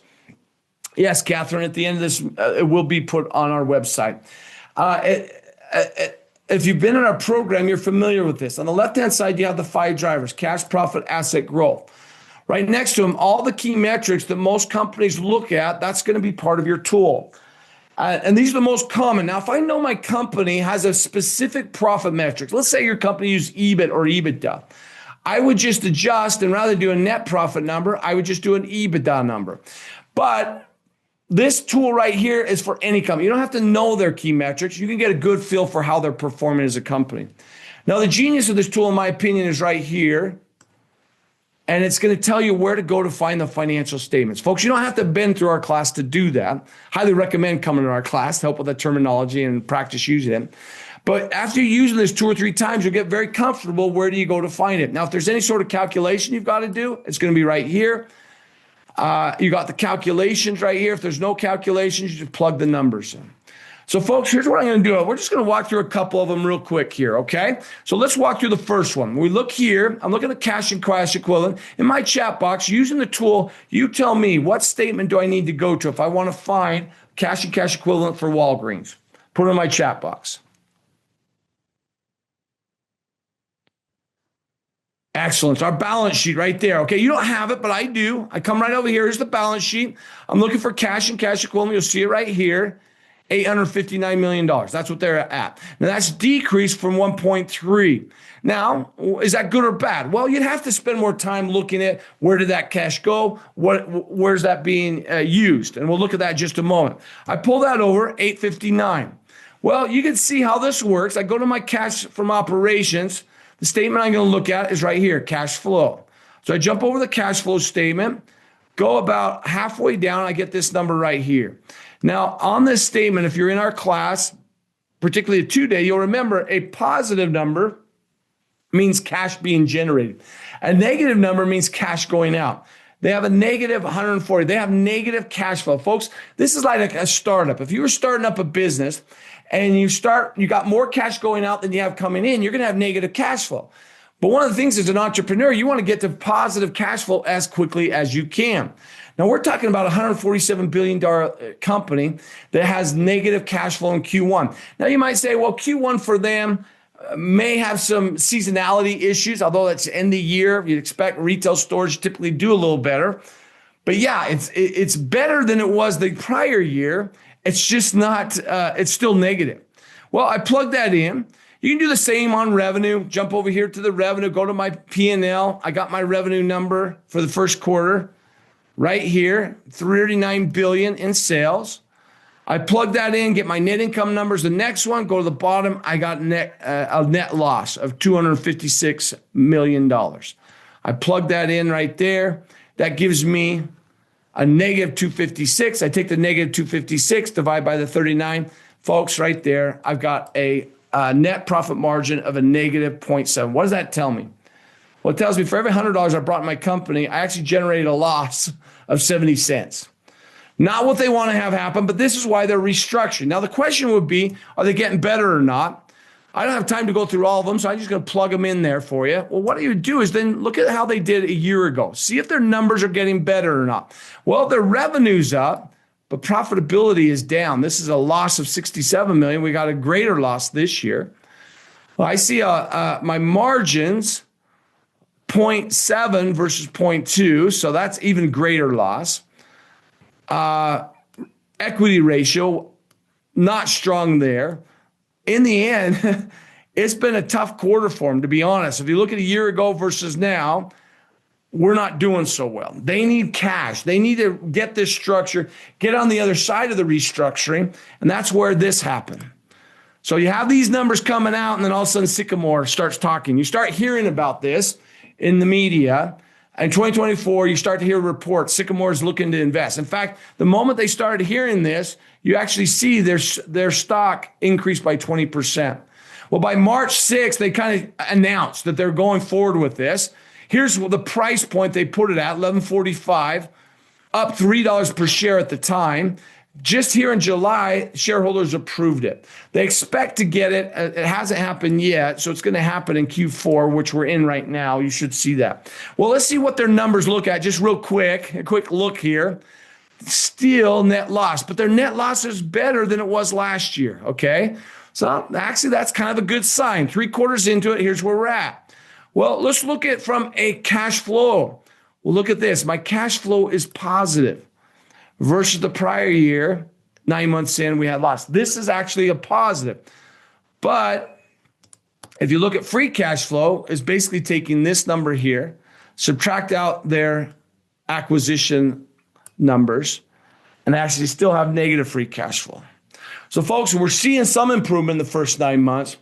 S1: Yes, Catherine, at the end of this, it will be put on our website. If you've been in our program, you're familiar with this. On the left-hand side, you have the 5 drivers: cash, profit, asset, growth. Right next to them, all the key metrics that most companies look at, that's going to be part of your tool. And these are the most common. Now, if I know my company has a specific profit metric, let's say your company uses EBIT or EBITDA, I would just adjust, and rather than do a net profit number, I would just do an EBITDA number. But this tool right here is for any company. You don't have to know their key metrics. You can get a good feel for how they're performing as a company. Now, the genius of this tool, in my opinion, is right here. And it's going to tell you where to go to find the financial statements. Folks, you don't have to have been through our class to do that. Highly recommend coming to our class to help with the terminology and practice using it. But after using this 2 or 3 times, you'll get very comfortable. Where do you go to find it? Now, if there's any sort of calculation you've got to do, it's going to be right here. You got the calculations right here. If there's no calculations, you just plug the numbers in. So folks, here's what I'm going to do. We're just going to walk through a couple of them real quick here, okay? So let's walk through the first one. We look here. I'm looking at cash and cash equivalent. In my chat box, using the tool, you tell me what statement do I need to go to if I want to find cash and cash equivalent for Walgreens. Put it in my chat box. Excellent. Our balance sheet right there. Okay, you don't have it, but I do. I come right over here. Here's the balance sheet. I'm looking for cash and cash equivalent. You'll see it right here. $859 million. That's what they're at. Now, that's decreased from 1.3. Now, is that good or bad? Well, you'd have to spend more time looking at where did that cash go? Where's that being used? And we'll look at that in just a moment. I pull that over, 859. Well, you can see how this works. I go to my cash from operations. The statement I'm going to look at is right here, cash flow. So I jump over the cash flow statement, go about halfway down, I get this number right here. Now, on this statement, if you're in our class, particularly a 2-day, you'll remember a positive number means cash being generated. A negative number means cash going out. They have a negative 140. They have negative cash flow. Folks, this is like a startup. If you were starting up a business and you got more cash going out than you have coming in, you're going to have negative cash flow. But one of the things as an entrepreneur, you want to get to positive cash flow as quickly as you can. Now, we're talking about a $147 billion company that has negative cash flow in Q1. Now, you might say, well, Q1 for them may have some seasonality issues, although it's end of year. You'd expect retail stores typically do a little better. But yeah, it's better than it was the prior year. It's just not, it's still negative. Well, I plug that in. You can do the same on revenue. Jump over here to the revenue, go to my P&L. I got my revenue number for the first quarter right here, $39 billion in sales. I plug that in, get my net income numbers. The next one, go to the bottom. I got a net loss of $256 million. I plug that in right there. That gives me a negative 256. I take the negative 256, divide by the 39. Folks, right there, I've got a net profit margin of a negative 0.7. What does that tell me? Well, it tells me for every $100 I brought in my company, I actually generated a loss of 70 cents. Not what they want to have happen, but this is why they're restructuring. Now, the question would be, are they getting better or not? I don't have time to go through all of them, so I'm just going to plug them in there for you. Well, what you do is then look at how they did a year ago. See if their numbers are getting better or not. Well, their revenue's up, but profitability is down. This is a loss of $67 million. We got a greater loss this year. Well, I see my margins, 0.7 versus 0.2, so that's even greater loss. Equity ratio, not strong there. In the end, it's been a tough quarter for them, to be honest. If you look at a year ago versus now, we're not doing so well. They need cash. They need to get this structure, get on the other side of the restructuring, and that's where this happened. So you have these numbers coming out, and then all of a sudden Sycamore starts talking. You start hearing about this in the media. In 2024, you start to hear reports. Sycamore is looking to invest. In fact, the moment they started hearing this, you actually see their stock increase by 20%. Well, by March 6th, they kind of announced that they're going forward with this. Here's the price point they put it at, $11.45, up $3 per share at the time. Just here in July, shareholders approved it. They expect to get it. It hasn't happened yet, so it's going to happen in Q4, which we're in right now. You should see that. Well, let's see what their numbers look at just real quick. A quick look here. Still net loss, but their net loss is better than it was last year, okay? So actually, that's kind of a good sign. 3 quarters into it, here's where we're at. Well, let's look at from a cash flow. Well, look at this. My cash flow is positive. Versus the prior year, 9 months in, we had loss. This is actually a positive. But if you look at free cash flow, it's basically taking this number here, subtract out their acquisition numbers, and actually still have negative free cash flow. So folks, we're seeing some improvement in the first 9 months,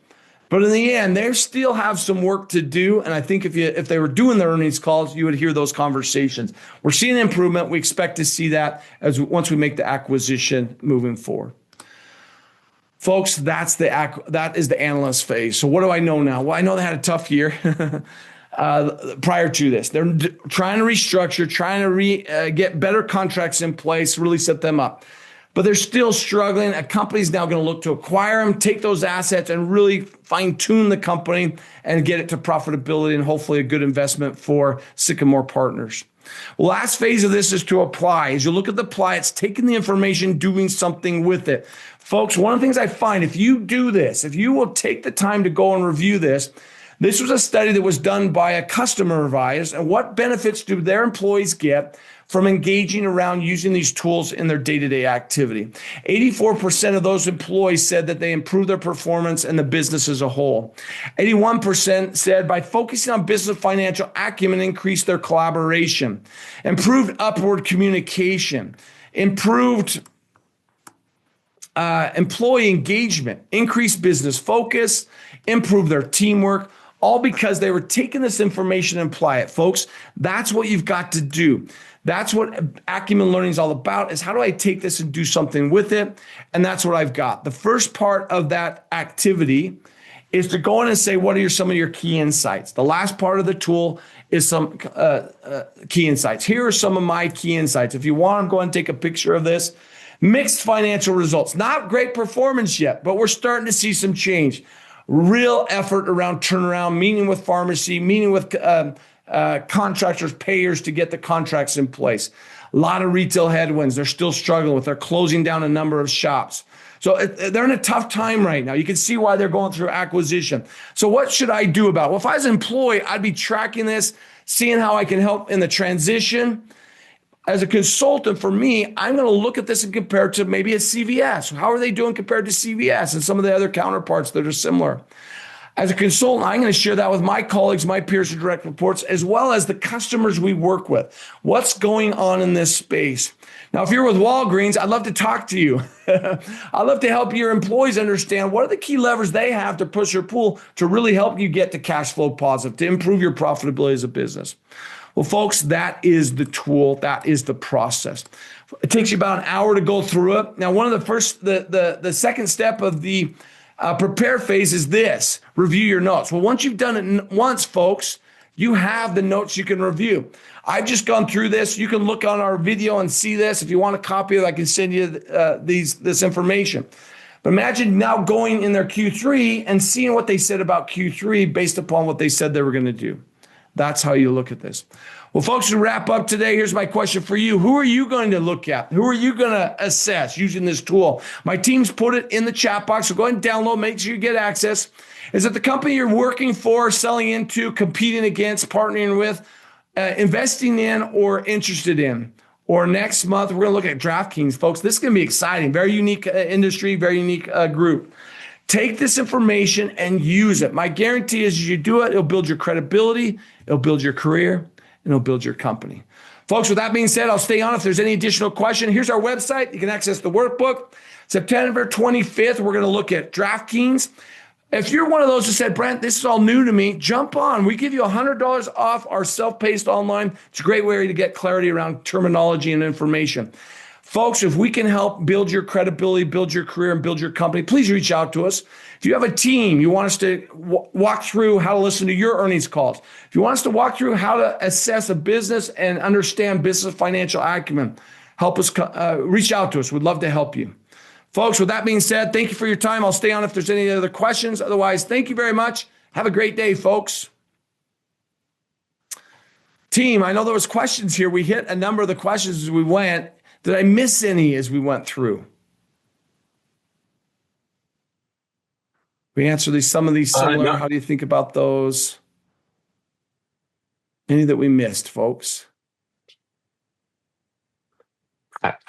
S1: but in the end, they still have some work to do. And I think if they were doing their earnings calls, you would hear those conversations. We're seeing improvement. We expect to see that once we make the acquisition moving forward. Folks, that is the analyst phase. So what do I know now? Well, I know they had a tough year prior to this. They're trying to restructure, trying to get better contracts in place, really set them up. But they're still struggling. A company's now going to look to acquire them, take those assets, and really fine-tune the company and get it to profitability and hopefully a good investment for Sycamore Partners. Well, last phase of this is to apply. As you look at the apply, it's taking the information, doing something with it. Folks, one of the things I find, if you do this, if you will take the time to go and review this, this was a study that was done by a customer of ours, and what benefits do their employees get from engaging around using these tools in their day-to-day activity. 84% of those employees said that they improved their performance and the business as a whole. 81% said by focusing on business financial acumen, increased their collaboration, improved upward communication, improved employee engagement, increased business focus, improved their teamwork, all because they were taking this information and apply it. Folks, that's what you've got to do. That's what Acumen Learning is all about, is how do I take this and do something with it? And that's what I've got. The first part of that activity is to go in and say, what are some of your key insights? The last part of the tool is some key insights. Here are some of my key insights. If you want, go and take a picture of this. Mixed financial results. Not great performance yet, but we're starting to see some change. Real effort around turnaround, meeting with pharmacy, meeting with contractors, payers to get the contracts in place. A lot of retail headwinds they're still struggling with. They're closing down a number of shops. So they're in a tough time right now. You can see why they're going through acquisition. So what should I do about it? Well, if I was an employee, I'd be tracking this, seeing how I can help in the transition. As a consultant, for me, I'm going to look at this and compare it to maybe a CVS. How are they doing compared to CVS and some of the other counterparts that are similar? As a consultant, I'm going to share that with my colleagues, my peers and direct reports, as well as the customers we work with. What's going on in this space? Now, if you're with Walgreens, I'd love to talk to you. I'd love to help your employees understand what are the key levers they have to push your pool to really help you get to cash flow positive, to improve your profitability as a business. Well, folks, that is the tool. That is the process. It takes you about an hour to go through it. Now, one of the second step of the prepare phase is this: review your notes. Well, once you've done it once, folks, you have the notes you can review. I've just gone through this. You can look on our video and see this. If you want a copy of it, I can send you this information. But imagine now going in their Q3 and seeing what they said about Q3 based upon what they said they were going to do. That's how you look at this. Well, folks, to wrap up today, here's my question for you. Who are you going to look at? Who are you going to assess using this tool? My team's put it in the chat box, so go ahead and download, make sure you get access. Is it the company you're working for, selling into, competing against, partnering with, investing in, or interested in? Or next month, we're going to look at DraftKings, folks. This is going to be exciting. Very unique industry, very unique group. Take this information and use it. My guarantee is you do it, it'll build your credibility, it'll build your career, and it'll build your company. Folks, with that being said, I'll stay on if there's any additional question. Here's our website. You can access the workbook. September 25th, we're going to look at DraftKings. If you're one of those who said, Brent, this is all new to me, jump on. We give you $100 off our self-paced online. It's a great way to get clarity around terminology and information. Folks, if we can help build your credibility, build your career, and build your company, please reach out to us. If you have a team, you want us to walk through how to listen to your earnings calls. If you want us to walk through how to assess a business and understand business financial acumen, help us reach out to us. We'd love to help you. Folks, with that being said, thank you for your time. I'll stay on if there's any other questions. Otherwise, thank you very much. Have a great day, folks. Team, I know there was questions here. We hit a number of the questions as we went. Did I miss any as we went through? We answered some of these similar.
S2: No.
S1: How do you think about those? Any that we missed, folks?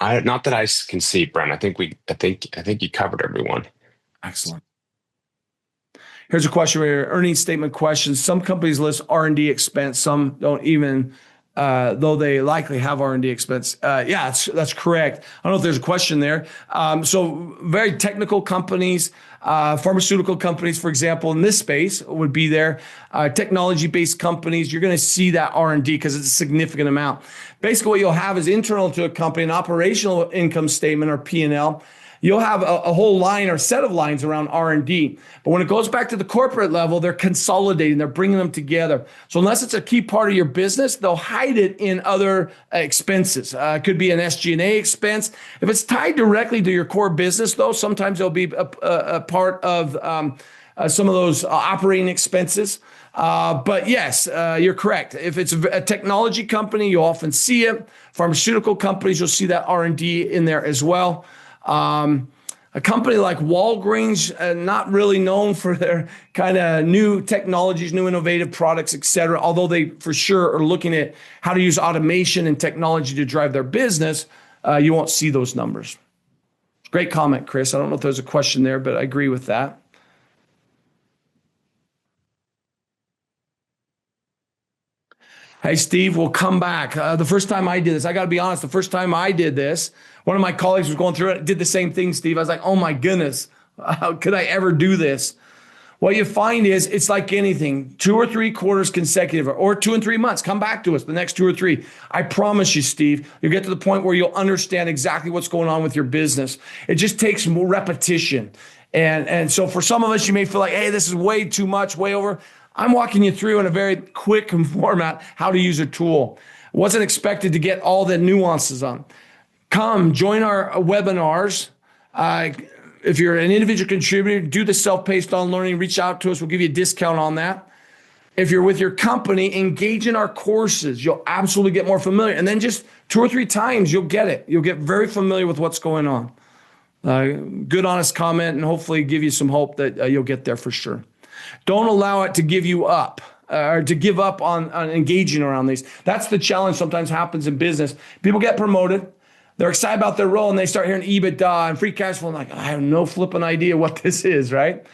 S2: Not that I can see, Brent. I think you covered everyone.
S1: Excellent. Here's a question here. Earnings statement questions. Some companies list R&D expense. Some don't even, though they likely have R&D expense. Yeah, that's correct. I don't know if there's a question there. So very technical companies, pharmaceutical companies, for example, in this space would be there. Technology-based companies, you're going to see that R&D because it's a significant amount. Basically, what you'll have is internal to a company, an operational income statement or P&L. You'll have a whole line or set of lines around R&D. But when it goes back to the corporate level, they're consolidating, they're bringing them together. So unless it's a key part of your business, they'll hide it in other expenses. It could be an SG&A expense. If it's tied directly to your core business, though, sometimes it'll be a part of some of those operating expenses. But yes, you're correct. If it's a technology company, you'll often see it. Pharmaceutical companies, you'll see that R&D in there as well. A company like Walgreens, not really known for their kind of new technologies, new innovative products, et cetera, although they for sure are looking at how to use automation and technology to drive their business, you won't see those numbers. Great comment, Chris. I don't know if there's a question there, but I agree with that. Hey, Steve, we'll come back. The first time I did this, I got to be honest, the first time I did this, one of my colleagues was going through it, did the same thing, Steve. I was like, oh my goodness, how could I ever do this? What you find is it's like anything, 2 or 3 quarters consecutive or 2 and 3 months. Come back to us the next 2 or 3. I promise you, Steve, you'll get to the point where you'll understand exactly what's going on with your business. It just takes more repetition. And so for some of us, you may feel like, hey, this is way too much, way over. I'm walking you through in a very quick format how to use a tool. Wasn't expected to get all the nuances on. Come join our webinars. If you're an individual contributor, do the self-paced on learning, reach out to us. We'll give you a discount on that. If you're with your company, engage in our courses. You'll absolutely get more familiar. And then just 2 or 3 times, you'll get it. You'll get very familiar with what's going on. Good, honest comment, and hopefully give you some hope that you'll get there for sure. Don't allow it to give you up or to give up on engaging around these. That's the challenge sometimes happens in business. People get promoted. They're excited about their role and they start hearing EBITDA and free cash flow. And like, I have no flipping idea what this is, right?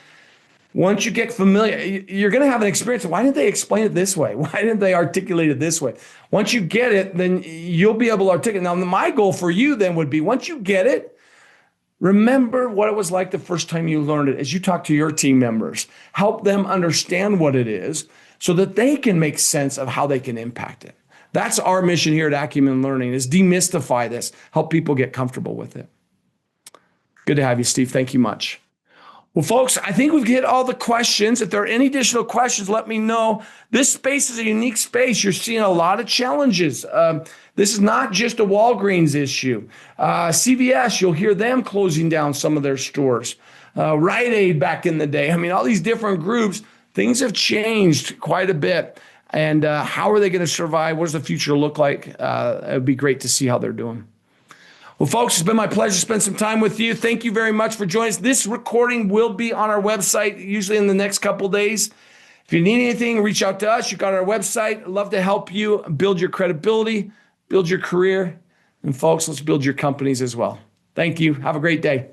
S1: Once you get familiar, you're going to have an experience. Why didn't they explain it this way? Why didn't they articulate it this way? Once you get it, then you'll be able to articulate. Now, my goal for you then would be once you get it, remember what it was like the first time you learned it as you talk to your team members. Help them understand what it is so that they can make sense of how they can impact it. That's our mission here at Acumen Learning is demystify this, help people get comfortable with it. Good to have you, Steve. Thank you much. Well, folks, I think we've hit all the questions. If there are any additional questions, let me know. This space is a unique space. You're seeing a lot of challenges. This is not just a Walgreens issue. CVS, you'll hear them closing down some of their stores. Rite Aid back in the day. I mean, all these different groups, things have changed quite a bit. And how are they going to survive? What does the future look like? It would be great to see how they're doing. Well, folks, it's been my pleasure to spend some time with you. Thank you very much for joining us. This recording will be on our website, usually in the next couple days. If you need anything, reach out to us. You got our website. I'd love to help you build your credibility, build your career. And folks, let's build your companies as well. Thank you. Have a great day.